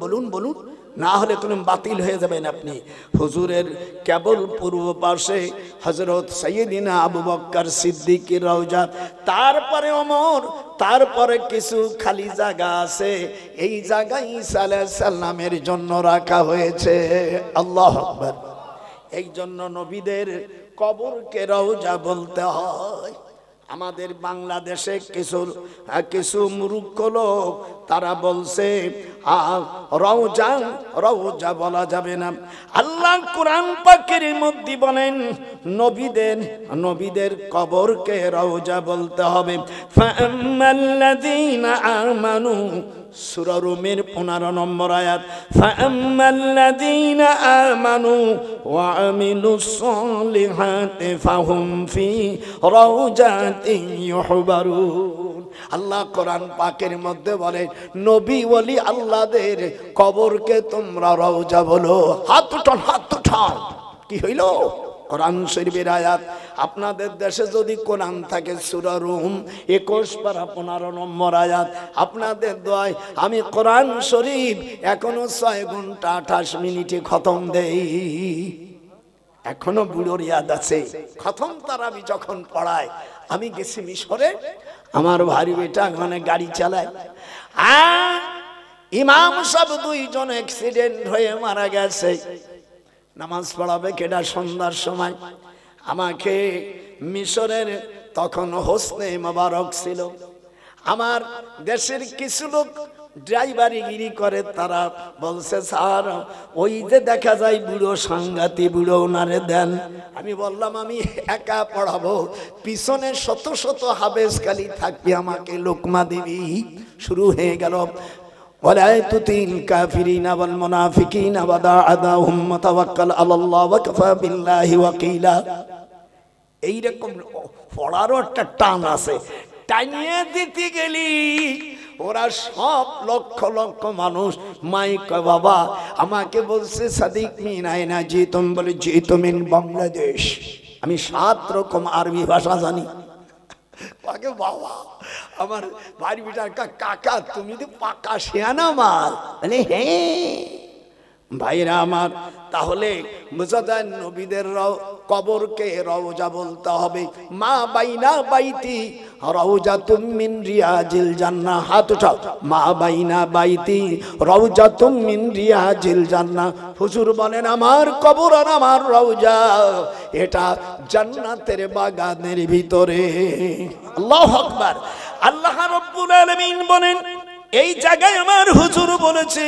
না হলে কোনো বাতিল হয়ে যাবেন আপনি। হুজুরের কেবল পূর্ব পাশে হযরত সাইয়্যিদিনা আবু বকর সিদ্দিকের রওজা, তারপরে ওমর, তারপরে কিছু খালি জায়গা আছে। এই জায়গায় ঈসা আলাইহিস সালামের জন্য রাখা হয়েছে। আল্লাহু আকবার। এই জন্য নবীদের কবরকে রওজা বলতে হয়। আমাদের বাংলাদেশে কিছু মূর্খ লোক তারা বলছে রওজা বলা যাবে না। আল্লাহ কোরআন পাকের মধ্যে বলেন, নবীদের কবরকে রওজা বলতে হবে। ফাআম্মাল্লাযীনা আমানু, সূরা রুমের 15 নম্বর আয়াত। ফাআম্মাল্লাযীনা আমানু ওয়া আমিলুস সালিহাতি ফাহুম ফি রাউজাতিন ইউহবারুন। আল্লাহ কোরআন পাকের মধ্যে বলে, নবী ওলি আল্লাহদের কবরকে তোমরা রওজা বলো। হাত উঠান। কি হইল? কোরআন শরীফের আয়াত। আপনাদের দেশে যদি কোরআন থাকে, সূরা রুম 21 পারা 15 নম্বর আয়াত। আপনাদের দোয়ায় আমি কোরআন শরীফ এখনো 6 ঘন্টা 28 মিনিটে খতম দেই। এখনো বুড়োর ইয়াদ আছে। খতম তারাবি যখন পড়ায়, আমি গেছি মিশরে, আমার ভারী বেটা ওখানে গাড়ি চালায়। ইমাম সব দুইজন অ্যাক্সিডেন্ট হয়ে মারা গেছে। নামাজ পড়াবে কেডা সন্ধ্যার সময়। আমাকে মিশরের তখন হোসনে মোবারক ছিল, আমার দেশের কিছু লোক ড্রাইভারিগিরি করে, তারা বলছে স্যার ওই যে দেখা যায় বুড়ো সাংঘাতি বুড়ো ওনারে দেন। আমি বললাম আমি একা পড়াবো, পিছনে শত শত হাবেজ খালি থাকবে, আমাকে লোকমা দিবি। শুরু হয়ে গেল ওয়ালা তুতিল কাফিরিনা ওয়াল মুনাফিকিনা ওয়াদাআদাহুম ওয়াতাওয়াক্কাল আলাল্লাহ ওয়া কাফা বিল্লাহি ওয়াকিলা। এইরকম পড়ারও একটা টান আছে, টানিয়ে দিতে গেলি ওরা সব লক্ষ লক্ষ মানুষ মাইক বাবা আমাকে বলছে সাদিক মিন আইনা জি, তুমি বলে জি তুমিন বাংলাদেশ। আমি 7 রকম আরবি ভাষা জানি। আগে বাবা আমার ভাই বিটা কাকা তুমি তো পাকা শিয়ানা মাল। মানে হ্যাঁ ভাইরা আমার, তাহলে বোঝা যায় নবীদের কবরকে রওজা বলতে হবে। মা বাইনা বাইতি রওজাতুম মিন রিয়াজিল জান্নাহ। হাত উঠাও। মা বাইনা বাইতি রওজাতুম মিন রিয়াজিল জান্নাহ। হুজুর বলেন আমার কবর আর আমার রওজা এটা জান্নাতের বাগানের ভিতরে। আল্লাহু আকবার। আল্লাহ রাব্বুল আলামিন বলেন এই জায়গায় আমার হুজুর বলেছে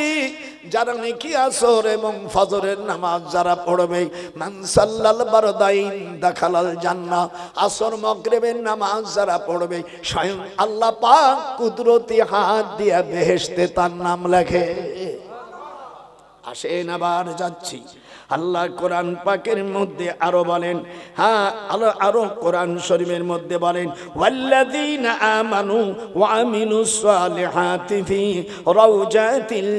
যারা নেকি আসর এবং ফজরের নামাজ যারা পড়বে, মান সাল্লাল বারদাইন দাখালাল জান্নাহ। আসর মাগরিবের নামাজ যারা পড়বে স্বয়ং আল্লাহ পাক কুদরতি হাত দিয়ে বেহেশতে তার নাম লেখে। আসেন আবার যাচ্ছি, আল্লাহ কোরআন পাকের মধ্যে আরো বলেন, হ্যাঁ আরো কোরআন শরীফের মধ্যে বলেন ওয়াল্লাযীনা আমানু ওয়া আমিলুস সালিহাতি ফি রাওজাতিল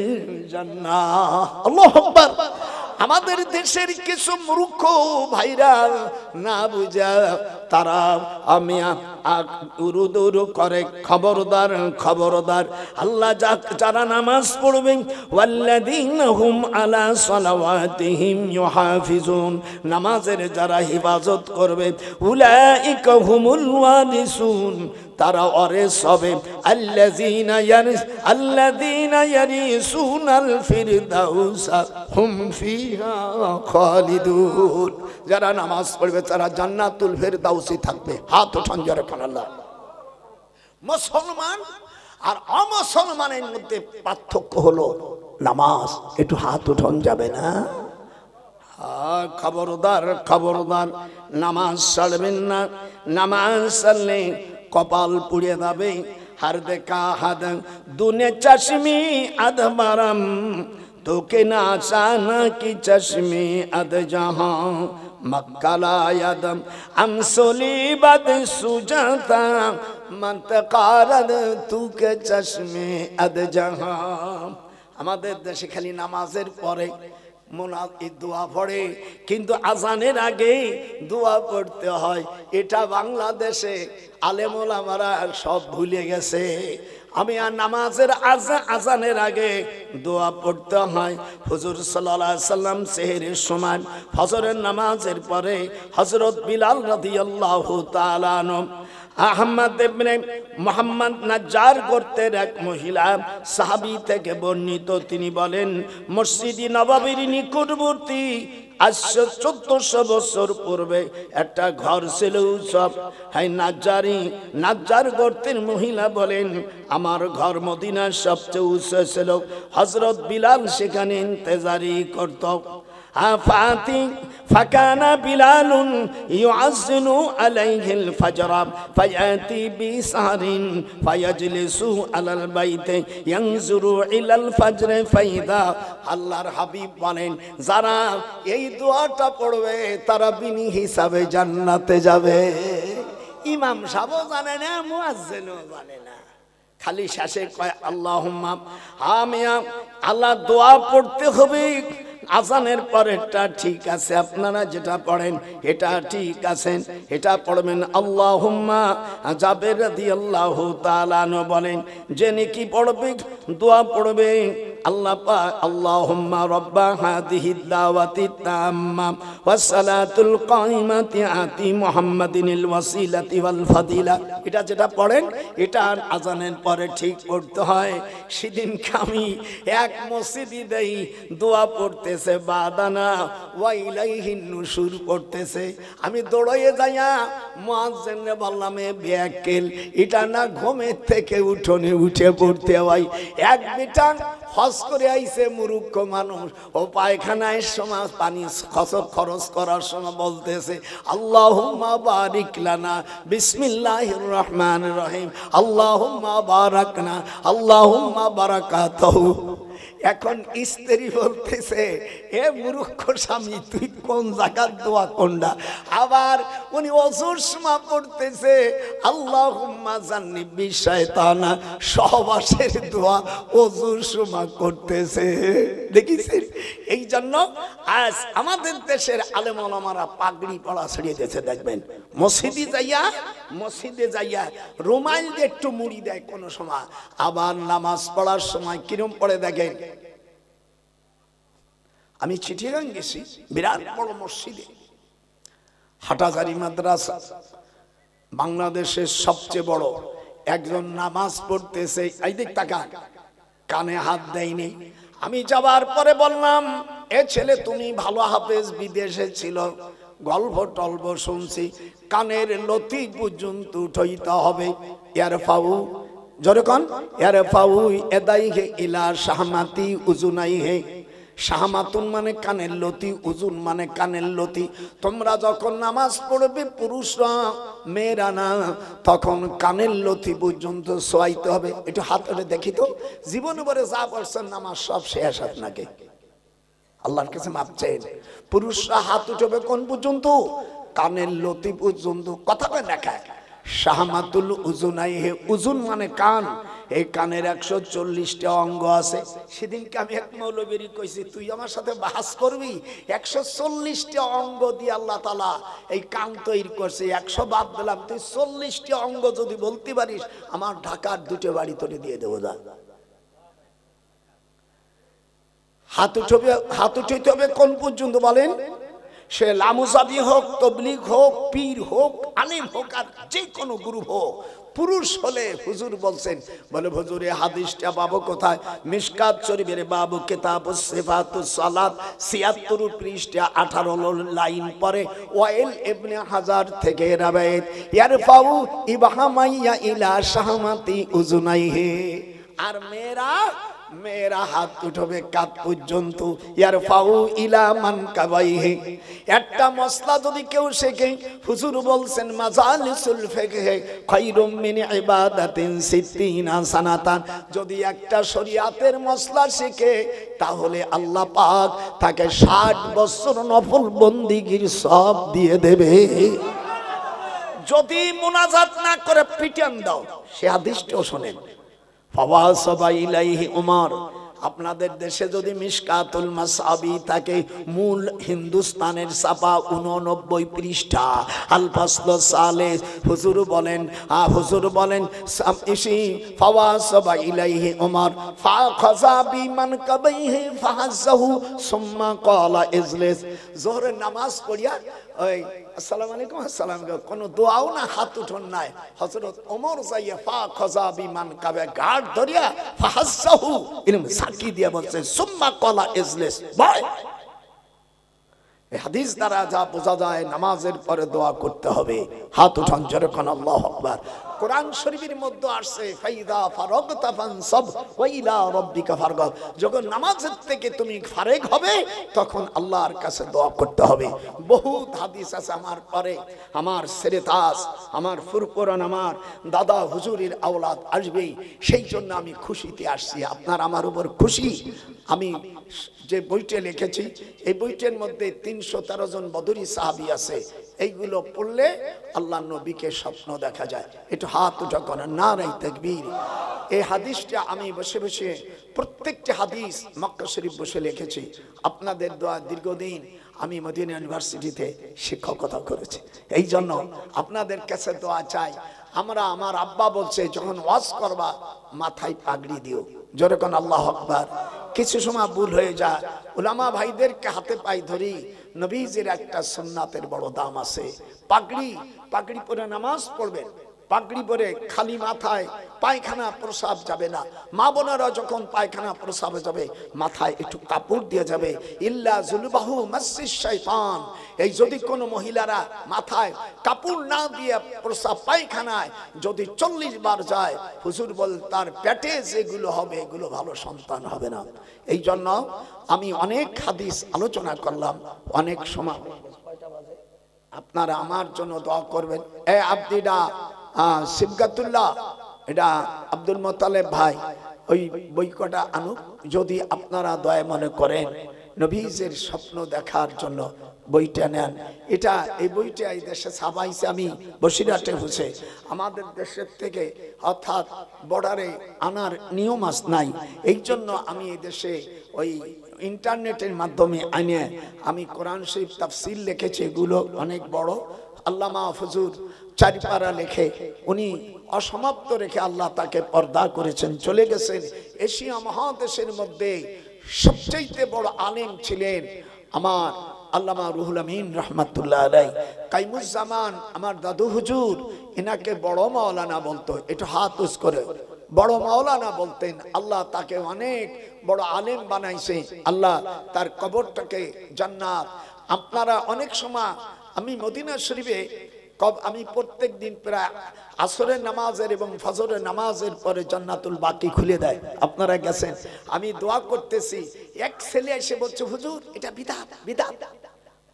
জান্নাহ। আল্লাহু আকবার। আমাদের দেশের কিছু মূর্খ ভাইরা না বুঝা তারা আমি উরুদুরু করে। খবরদার খবরদার, আল্লাহ যারা নামাজ পড়বে ওয়াল্লাযীনা হুম আলা সালাওয়াতিহিম ইউহাফিজুন, নামাজের যারা হিফাজত করবে উলাইকা হুমুল ওয়ারিসুন, তারা ওয়ারিস হবে। আল্লাযীনা ইয়ারিসুনাল ফিরদাউসা হুম ফিহা খালিদুন, যারা নামাজ পড়বে তারা জান্নাতুল ফিরদাউসে থাকবে। হাত উঠান জোরে কোন আল্লাহ। মুসলমান আর অমুসলমানের মধ্যে পার্থক্য হলো নামাজ। একটু হাত উঠান যাবে না? খবরদার খবরদার, নামাজ ছাড়বেন না। নামাজ ছাড়লে কপাল পুড়ে যাবে। হার দেখা হাদ দুনে চশমি আদ বারাম, তোকে না চানা কি চশমি আদ জাহাं, মক্কালা ইয়াদম আমসলি বাদ সুজাতা মন্তকারদ তুকে চশমি আদ জাহাं। আমাদের দেশে খালি নামাজের পরে দোয়া পড়ে, কিন্তু আজানের আগে দোয়া পড়তে হয়। এটা বাংলাদেশে আলেম ওলামারা সব ভুলে গেছে। আমি আর নামাজের আজানের আগে দোয়া পড়তে হয়। হুজুর সাল্লাল্লাহু আলাইহি সাল্লাম সেহরের সময় ফজরের নামাজের পরে হযরত বিলাল রাদিয়াল্লাহু তাআলা আনহু আহমদ ইবনে মুহাম্মদ নাজ্জার গোত্রের এক মহিলা সাহাবী থেকে বর্ণিত, তিনি বলেন মসজিদে নববীর নিকটবর্তী 1400 বছর পূর্বে একটা ঘর ছিল সব নাজ্জার গোত্রের মহিলা বলেন আমার ঘর মদিনার সবচেয়ে উচ্চ ছিল। হযরত বিলাল সেখানে ইন্তেজারি করত। فكان بلال يعزن عليه الفجر فيأتي بسهر فيجلس على البيت ينظر إلى الفجر فإذا আল্লাহর হাবিব বলেন যারা এই দোয়াটা পড়বে তারা বিনি হিসাবে জান্নাতে যাবে। ইমাম সাহেব জানে না, মুয়াজ্জিনও জানে না, খালি শেষে কয় আল্লাহুম্মা আমিয়া। আল্লাহ দোয়া পড়তে হবে। আজানের পরেরটা ঠিক আছে, আপনারা যেটা পড়েন এটা ঠিক আছে, এটা পড়বেন আল্লাহুম্মা। জাবের রাদিয়াল্লাহু তাআলা আনহু বলেন যে নাকি পড়বে দোয়া পড়বে আল্লাহ পাক আল্লাহুম্মা রাব্বা হাযিহিদ দাওয়াতিত তাম্মা ওয়াস সালাতুল কাইমাতি আতি মুহাম্মাদিনিল ওয়াসিলাতি ওয়াল ফাদিলা। এটা যেটা পড়েন এটা আজানের পরে ঠিক পড়তে হয়। সেদিন আমি এক মসজিদে দেই দোয়া পড়তেছে বাদানা ওয়া ইলাইহিন নুশুর পড়তেছে। আমি দৌড়াইয়ে যাইয়া মুয়াজ্জিনকে বললাম এ বেয়াক্কেল, এটা না ঘুমের থেকে উঠোনে উঠে পড়তে হয়। এক বিটান হজ করে আইছে মুরুক্ষ মানুষ, ও পায়খানায় সময় পানি খরচ করার সময় বলতেছে আল্লাহুম্মা বারিক লানা বিসমিল্লাহির রহমানির রহিম আল্লাহুম্মা বারাকনা আল্লাহুম্মা বারাকাতুহু। এখন স্ত্রী বলতেছে এ মূর্খ স্বামী তুই কোন জায়গার দোয়া কোনটা? আবার উনি অজুর সময় পড়তেছে আল্লাহুম্মা জান্নিবি শায়তানা, সহবাসের দোয়া অজুর সময় করতেছে। দেখিছেন? এই জন্য আজ আমাদের দেশের আলেম ওলামারা পাগড়ি পড়া ছেড়ে দিয়েছে। দেখবেন মসজিদে যাইয়া রুমাল দিয়ে একটু মুড়ি দেয় কোন সময়, আবার নামাজ পড়ার সময় কিরম পড়ে দেখেন। আমি চিঠিগাং গেছি, বিরাট বড় মসজিদে, হাটাজারি মাদ্রাসা, বাংলাদেশের সবচেয়ে বড়। একজন নামাজ পড়তেছে, এই দিক তাকান, কানে হাত দেয়নি। আমি যাবার পরে বললাম এ ছেলে তুমি ভালো হাফেজ, বিদেশে ছিল, গল্প টল্প শুনছি, কানের লতি পর্যন্ত উঠাইতে হবে। ইয়ারফাউ যখন ইয়ারফাউ এদাইহে ইলা শাহমাতি উজুনাইহে, শাহমাতুন মানে কানের লতি, উজুন মানে কানের লতি। তোমরা যখন নামাজ পড়বে পুরুষরা, মেয়েরা না, তখন কানের লতি পর্যন্ত শোয়াইতে হবে। একটু হাত ধরে দেখি তো, জীবনে বলে যা করছেন নামাজ সব শেষ আপনাকে আল্লাহর কাছে মাপ চাইন। পুরুষরা হাত উঠবে কোন পর্যন্ত? কানের লতি পর্যন্ত। কথা কয় দেখায় শাহমাতুল উজুনাইহে, উজুন মানে কান। এই কানের 140টা অঙ্গ আছে। সেদিনকে আমি এক মৌলবীর কইছি তুই আমার সাথে বাহাস করবি, 140টা অঙ্গ দিয়ে আল্লাহ তাআলা এই কান তৈরি করছে, 100 বাদ দিলাম, তুই 40টা অঙ্গ যদি বলতে পারিস আমার ঢাকার 2টা বাড়ি তোরে দিয়ে দেবো। যা হাত উঠাইতে হবে কোন পর্যন্ত বলেন? সে লামুজাবি হোক, তবলিগ হোক, পীর হোক, আলিম হোক, আর যে কোনো গুরু হোক, পুরুষ হলে হুজুর বলছেন, বলে হুজুর এই হাদিসটা পাবো কোথায়? মিশকাত শরীফের বাবু কিতাবুস সিফাতুস সালাত 76 পৃষ্ঠা 18 লাইন পরে ওয়াইল ইবনে হাজার থেকে রাবায়েত ইয়ারফাউ ইবহামাইয়া ইলা শাহমাতি উজুনাইহি। আর মেয়েরা হাত উঠবে কাঁধ পর্যন্ত। ইয়ারফাউ ইলা মানকাবাইহি। একটা মশলা যদি কেউ শেখে, হুজুর বলছেন মাজালিসুল ফিকহে খায়রুম মিন ইবাদাতিন 60 সানাতান। যদি একটা শরীয়তের মশলা শেখে তাহলে আল্লাহ পাক তাকে 60 বছর নফল বন্দিগির সব দিয়ে দেবে। যদি মুনাজাত না করে পিটান দাও, সে হাদিসটাও শোনেন। উমর, আপনাদের দেশে যদি মিশকাতুল মাসাবি থাকে, মূল হিন্দুস্তানের ছাপা 89 পৃষ্ঠা, আল ফাসল সালে, হুজুর বলেন ফাওয়াসাবা ইলাইহি উমর ফাখাযা বিমান কাবাইহি ফাহাযাহু সুম্মা ক্বালা ইজলিস। যোহরের নামাজ পড়িয়া ওই আসসালামু আলাইকুম আসসালাম, কোন দোয়াও না, হাত উঠন নাই। হযরত ওমর যাইয়া ফাখাযা বিমান কাবা, গাড় ধরিয়া ফাহাযাহু এরকম সাকি দিয়া বলছে সুম্মা ক্বালা ইজলিস। বয় এই হাদিস দ্বারা যা বোঝা যায় নামাজের পরে দোয়া করতে হবে। হাত উঠান জোরে কোন আল্লাহু আকবার। কোরআন শরীফের মধ্যে আসছে ফাইদা ফারাগতা ফানসাব ওয়া ইলা রাব্বিকা ফারগাব। যখন নামাজের থেকে তুমি ফারেগ হবে তখন আল্লাহর কাছে দোয়া করতে হবে। বহুত হাদিস আছে আমার পরে, আমার সেরেতাস, আমার ফুরফুরান, আমার দাদা হুজুরের আওলাদ আসবে, সেই জন্য আমি খুশিতে আসছি। আপনার আমার উপর খুশি। আমি যে বইটা লিখেছি এই বইটার মধ্যে 313 জন বদরি সাহাবী আছে। এইগুলো পড়লে আল্লাহ নবীকে স্বপ্ন দেখা যায়। একটু হাত উঠা করেন, নারায়ে তাকবীর। এই হাদিসটা আমি বসে বসে প্রত্যেকটা হাদিস মক্কা শরীফ বসে লিখেছি। আপনাদের দোয়া দীর্ঘদিন আমি মদিনা ইউনিভার্সিটিতে শিক্ষকতা করেছি। এই জন্য আপনাদের কাছে দোয়া চাই। আমার আব্বা বলছে যখন ওয়াজ করবা মাথায় পাগড়ি দিও, জোরে কোন আল্লাহু আকবার। কিছু সময় ভুল হয়ে যায়। উলামা ভাইদেরকে হাতে পাই ধরি, নবীজির একটা সুন্নাতের বড় দাম আছে। পাগড়ি পরে নামাজ পড়বেন, পাগড়ি পরে খালি মাথায় পায়খানা প্রসাব যাবে না। মা বোনেরা যখন পায়খানা প্রসাবে যাবে মাথায় একটু কাপড় দিয়ে যাবে। ইল্লা জুলবাহু মাসিস শয়তান, এই যদি কোনো মহিলারা মাথায় কাপড় না দিয়ে প্রসাব পায়খানায় যদি 40 বার যায়, হুজুর বল তার পেটে যেগুলো হবে এগুলো ভালো সন্তান হবে না। এই জন্য আমি অনেক হাদিস আলোচনা করলাম, অনেক সময় আপনারা আমার জন্য দোয়া করবেন। এ আব্দিডা সিবগাতুল্লাহ, এটা আব্দুল মোতালেব ভাই, ওই বই কটা আনুক যদি আপনারা দয়া মনে করেন। নবীজের স্বপ্ন দেখার জন্য বইটা নেন। এটা এই বইটা এই দেশে ছাপাইছে, আমি বসিরহাটে হচ্ছে। আমাদের দেশের থেকে অর্থাৎ বর্ডারে আনার নিয়ম নাই, এই জন্য আমি এই দেশে ওই ইন্টারনেটের মাধ্যমে আনে আমি কোরআন শরীফ তাফসীর লিখেছি। এগুলো অনেক বড়, আল্লামা হুজুর 4 পারা লেখে, উনি অসমাপ্ত রেখে আল্লাহ তাকে পর্দা করেছেন, চলে গেছেন। এশিয়া মহাদেশের মধ্যে সবচেয়ে বড় আলেম ছিলেন আমার আল্লামা রুহুল আমিন রহমাতুল্লাহ আলাইহি। কাইমুজ্জামান আমার দাদু হুজুর এনাকে বড় মাওলানা বলতো, একটু হাত উঁচ করে বড় মাওলানা বলতেন। আল্লাহ তাকে অনেক বড় আলেম বানাইছে, আল্লাহ তার কবরটাকে জান্নাত। আপনারা অনেক সময় আমি মদিনা শরীফে আমি প্রত্যেক দিন প্রায় আসরের নামাজের এবং ফজরের নামাজের পরে জান্নাতুল বাকি খুলে দেয়, আপনারা গেছেন। আমি দোয়া করতেছি, এক ছেলে এসে বলছে হুজুর এটা বিদআত বিদআত,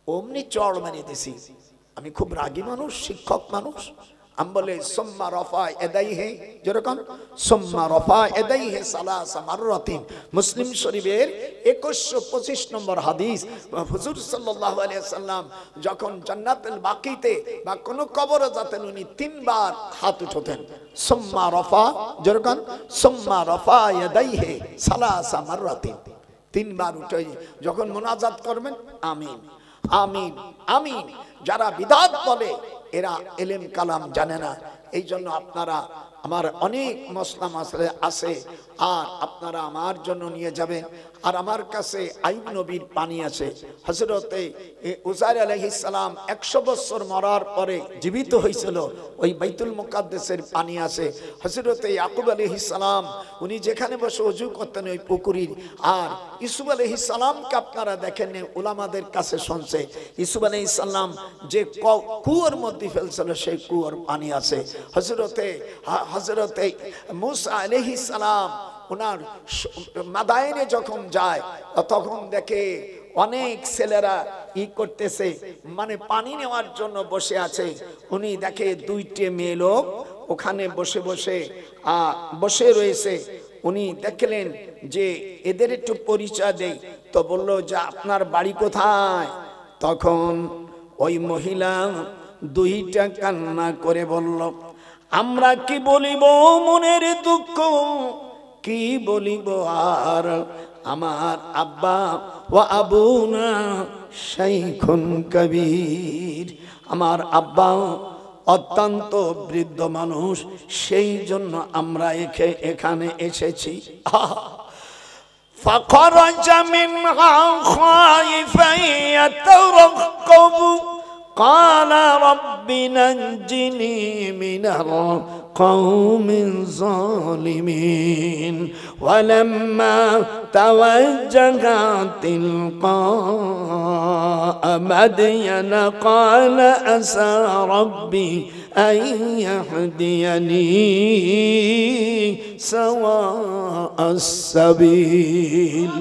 অমনি চড় মারিয়ে দিছি। আমি খুব রাগী মানুষ, শিক্ষক মানুষ। আমি বলে সুম্মা রাফা ইয়াদাইহি, যেরকম সুম্মা রাফা ইয়াদাইহি সালাসা মাররাতিন, মুসলিম শরীফের 2125 নম্বর হাদিস। হুজুর সাল্লাল্লাহু আলাইহি ওয়াসাল্লাম যখন জান্নাতুল বাকিতে বা কোন কবরে যেতেন উনি 3 বার হাত উঠাতেন। সুম্মা রাফা, যেরকম সুম্মা রাফা ইয়াদাইহি সালাসা মাররাতিন, 3 বার উঠে যখন মুনাজাত করবেন আমিন আমিন আমিন। যারা বিদআত বলে এরা ইলম কালাম জানে না। এই জন্য আপনারা আমার অনেক মসলা মাসলে আছে, আর আপনারা আমার জন্য নিয়ে যাবেন। আর আমার কাছে আইয়ুব নবীর পানি আছে। হযরতে উযাইর আলাইহিস সালাম 100 বছর মরার পরে জীবিত হয়েছিল, ওই বাইতুল মুকাদ্দাসের পানি আছে। হযরতে ইয়াকুব আলাইহিস সালাম উনি যেখানে বসে ওযু করতেন ওই পুকুরির। আর ইউসুফ আলাইহিস সালামকে আপনারা দেখেন, উলামাদের কাছে শুনছে ইউসুফ আলাইহিস সালাম যে কুয়োর মধ্যে ফেলছিল সেই কুয়োর পানি আছে। হযরতে মুসা আলাইহিস সালাম ওনার মাদায়েনে যখন যায় তখন দেখে অনেক ছেলেরা করতেছে, মানে পানি নেওয়ার জন্য বসে আছে। উনি দেখে 2টে মেয়ে লোক ওখানে বসে বসে বসে রয়েছে। উনি দেখলেন যে এদের একটু পরিচয় দেই, তো বলল যে আপনার বাড়ি কোথায়? তখন ওই মহিলা 2টা কান্না করে বলল, আমরা কি বলিব মনের দুঃখ, কি বলিব আর আমার আব্বা ওয়া আবুনা শাইখুন কবীর, আমার আব্বা অত্যন্ত বৃদ্ধ মানুষ, সেই জন্য আমরা এখানে এসেছি। ফাখরাজা মিনহা খাইফান ইয়াতারাক্কাব قال رب نجني من القوم الظالمين ولما توجه تلقاء مدين قال عسى ربي أن يهديني سواء السبيل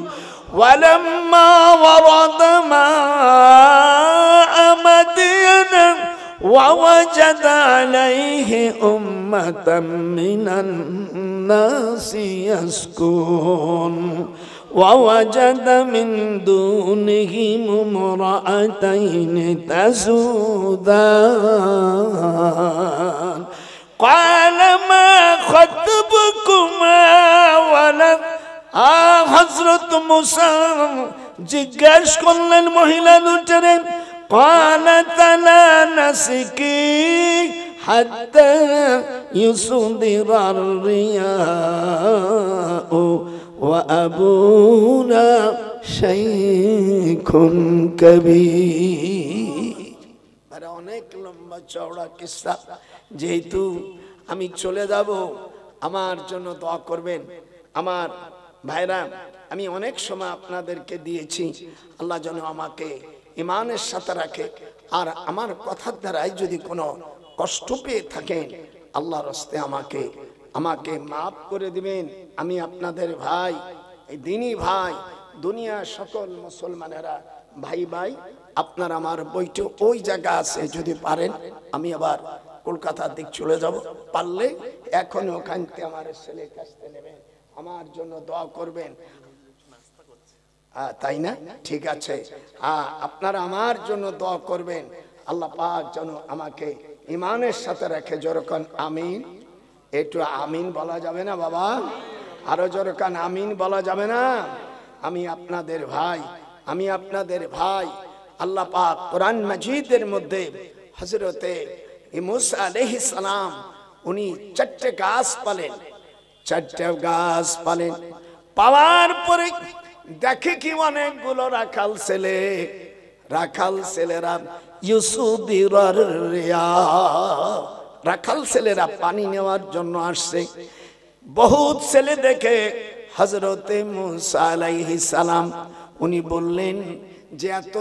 ولما ورد ماء مدين ووجد عليه أمة من الناس يسكون ووجد من دونهم امرأتين تذودان قال ما خطبكما ولد হযরত মুসা জিজ্ঞেস করলেন মহিলা দুটারে, قالت لا نسقي حتى يصدر الرياء ওয়া আবুনা শাইখুন কবীর। আরে অনেক লম্বা চওড়া কিসসা, যেহেতু আমি চলে যাব আমার জন্য দোয়া করবেন। আমার ভাইরা, আমি অনেক সময় আপনাদেরকে দিয়েছি, আল্লাহ যেন আমাকে ঈমানের সাথে রাখে। আর আমার কথার দ্বারাই যদি কোনো কষ্ট পেয়ে থাকেন, আল্লাহর রাস্তায় আমাকে মাফ করে দিবেন। আমি আপনাদের ভাই, এই দিনই ভাই, দুনিয়ার সকল মুসলমানেরা ভাই ভাই। আপনার আমার বইটা ওই জায়গা আছে, যদি পারেন আমি আবার কলকাতার দিক চলে যাব, পারলে এখন ওখান থেকে আমার ছেলের কাছ থেকে নেবেন, আমার জন্য দোয়া করবেন। তাই না? ঠিক আছে, আপনারা আমার জন্য দোয়া করবেন, আল্লাহ পাক যেন আমাকে ঈমানের সাথে রাখে। যেরকম আমিন, একটু আমিন বলা যাবে না বাবা? আরো যেরকম আমিন বলা যাবে না? আমি আপনাদের ভাই, আমি আপনাদের ভাই। আল্লাহ পাক কোরআন মাজিদের মধ্যে হযরতে মুসা আলাইহিস সালাম উনি 4টে গাছ পালেন, 4টে গাছ পালেন। পাওয়ার পরে দেখে কি অনেকগুলো রাখাল ছেলেরা ইউসুদিরার রিয়া, রাখাল ছেলেরা পানি নেওয়ার জন্য আসছে। বহুত ছেলে দেখে হযরতে মুসা আলাইহিস সালাম উনি বললেন যে এত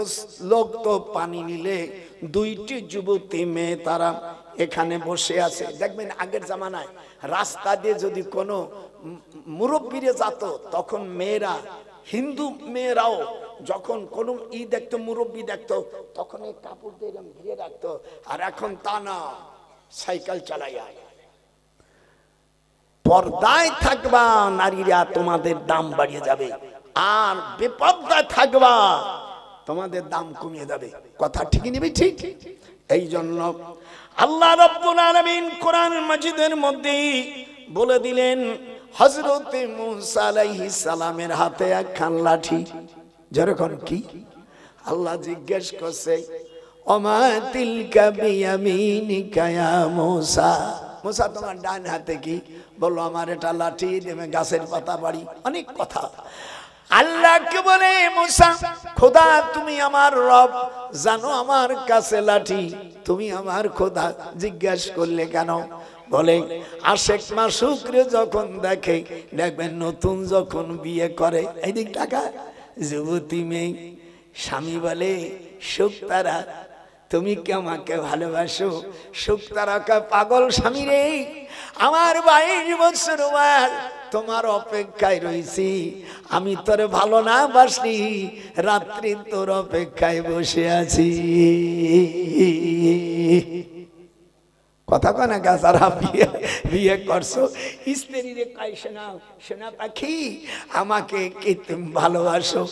লোক তো পানি নিলে, 2টি যুবতী মেয়ে তারা এখানে বসে আছে। দেখবেন আগের জামানায় রাস্তা দিয়ে যদি কোনো মুরব্বীরে যেত, তখন মেয়েরা, হিন্দু মেয়েরাও যখন কোন দেখতো, মুরব্বী দেখতো, তখন এই কাপড় দিয়ে এরকম ঘিরে রাখতো। আর এখন তা না, সাইকেল চালাইয়া। পর্দায় থাকবা নারীরা, তোমাদের দাম বাড়িয়ে যাবে, আর বেপর্দায় থাকবা তোমাদের দাম কমিয়ে যাবে। কথা ঠিকই নিবি? ঠিক। এই জন্য আল্লাহ রাব্বুল আলামিন কোরআন মাজিদের মধ্যে বলে দিলেন, হযরতে মুসা আলাইহিস সালামের হাতে একখান লাঠি। যেরকম কি আল্লাহ জিজ্ঞেস করছে, ওমা তিলকা বিয়ামিনিকা ইয়া মুসা, মুসা তোমার ডান হাতে কি? বললো আমার এটা লাঠি, দেবে গাছের পাতা বাড়ি। অনেক কথা। আল্লাহকে বলে, মুসা খোদা তুমি আমার রব, জানো আমার কাছে লাঠি, তুমি আমার খোদা, জিজ্ঞেস করলে কেন? বলে আশেক মাসুকরে যখন দেখে, দেখবেন নতুন যখন বিয়ে করে, এইদিক টাকা যুবতী মেয়ে, স্বামী বলে শুকতারা তুমি কি আমাকে ভালোবাসো? শুকতারা কয় পাগল স্বামী রে, আমার 22 বছর বয়স, তোমার অপেক্ষায় রয়েছি, আমি তোরে ভালো না বাসি, রাত্রি তোর অপেক্ষায় বসে আছি। কথা কনা গাছারা বিয়ে করছো, স্ত্রীরে কয় সোনা পাখি আমাকে কি তুমি ভালোবাসো?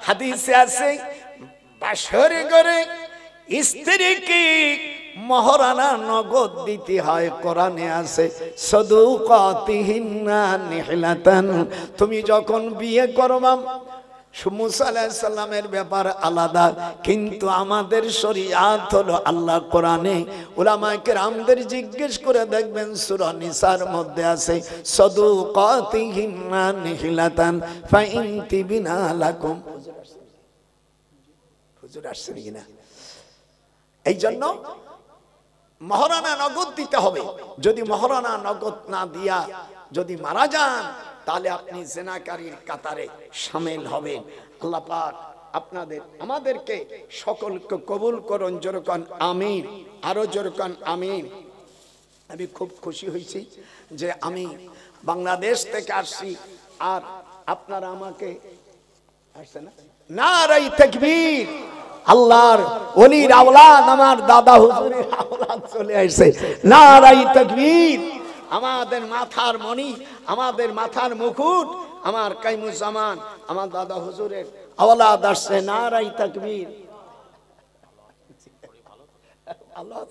হাদিসে আছে, বাসরে করে স্ত্রীকে মহারানা নগদ দিতে হয়। কোরআনে আছে সাদুকাতিহিন্না নিহলাতান। তুমি যখন বিয়ে করবা, মুসা আলাইহিস সালামের ব্যাপার আলাদা, কিন্তু আমাদের শরীয়ত হলো, আল্লাহ কোরআনে উলামায়ে কেরামদের জিজ্ঞেস করে দেখবেন, সূরা নিসার মধ্যে আছে সাদুকাতিহিন্না নিহলাতান ফাইন তিবিনা লাকুম। হুজুর আসছেন কিনা? এই জন্য মহারানা নগদ দিতে হবে। যদি মহারানা নগদ না দিয়া যদি মারা যান, তাহলে আপনি জিনাকারীর কাতারে শামিল হবেন। আল্লাহ পাক আপনাদের আমাদেরকে সকলকে কবুল করুন। যেরকম আমিন, আরো যেরকম আমিন। আমি খুব খুশি হয়েছি যে আমি বাংলাদেশ থেকে আসছি, আর আপনারা আমাকে আসছে না। নারায়ে তাকবীর। আল্লাহর ওলির আওলাদ, আমার দাদা হুজুরের আওলাদ চলে আসছে। নারায়ে তাকবীর। আমাদের মাথার মণি, আমাদের মাথার মুকুট, আমার কাইমুজ্জামান, আমার দাদা হুজুরের আওলাদ আসছে। নারায়ে তাকবীর। আল্লাহ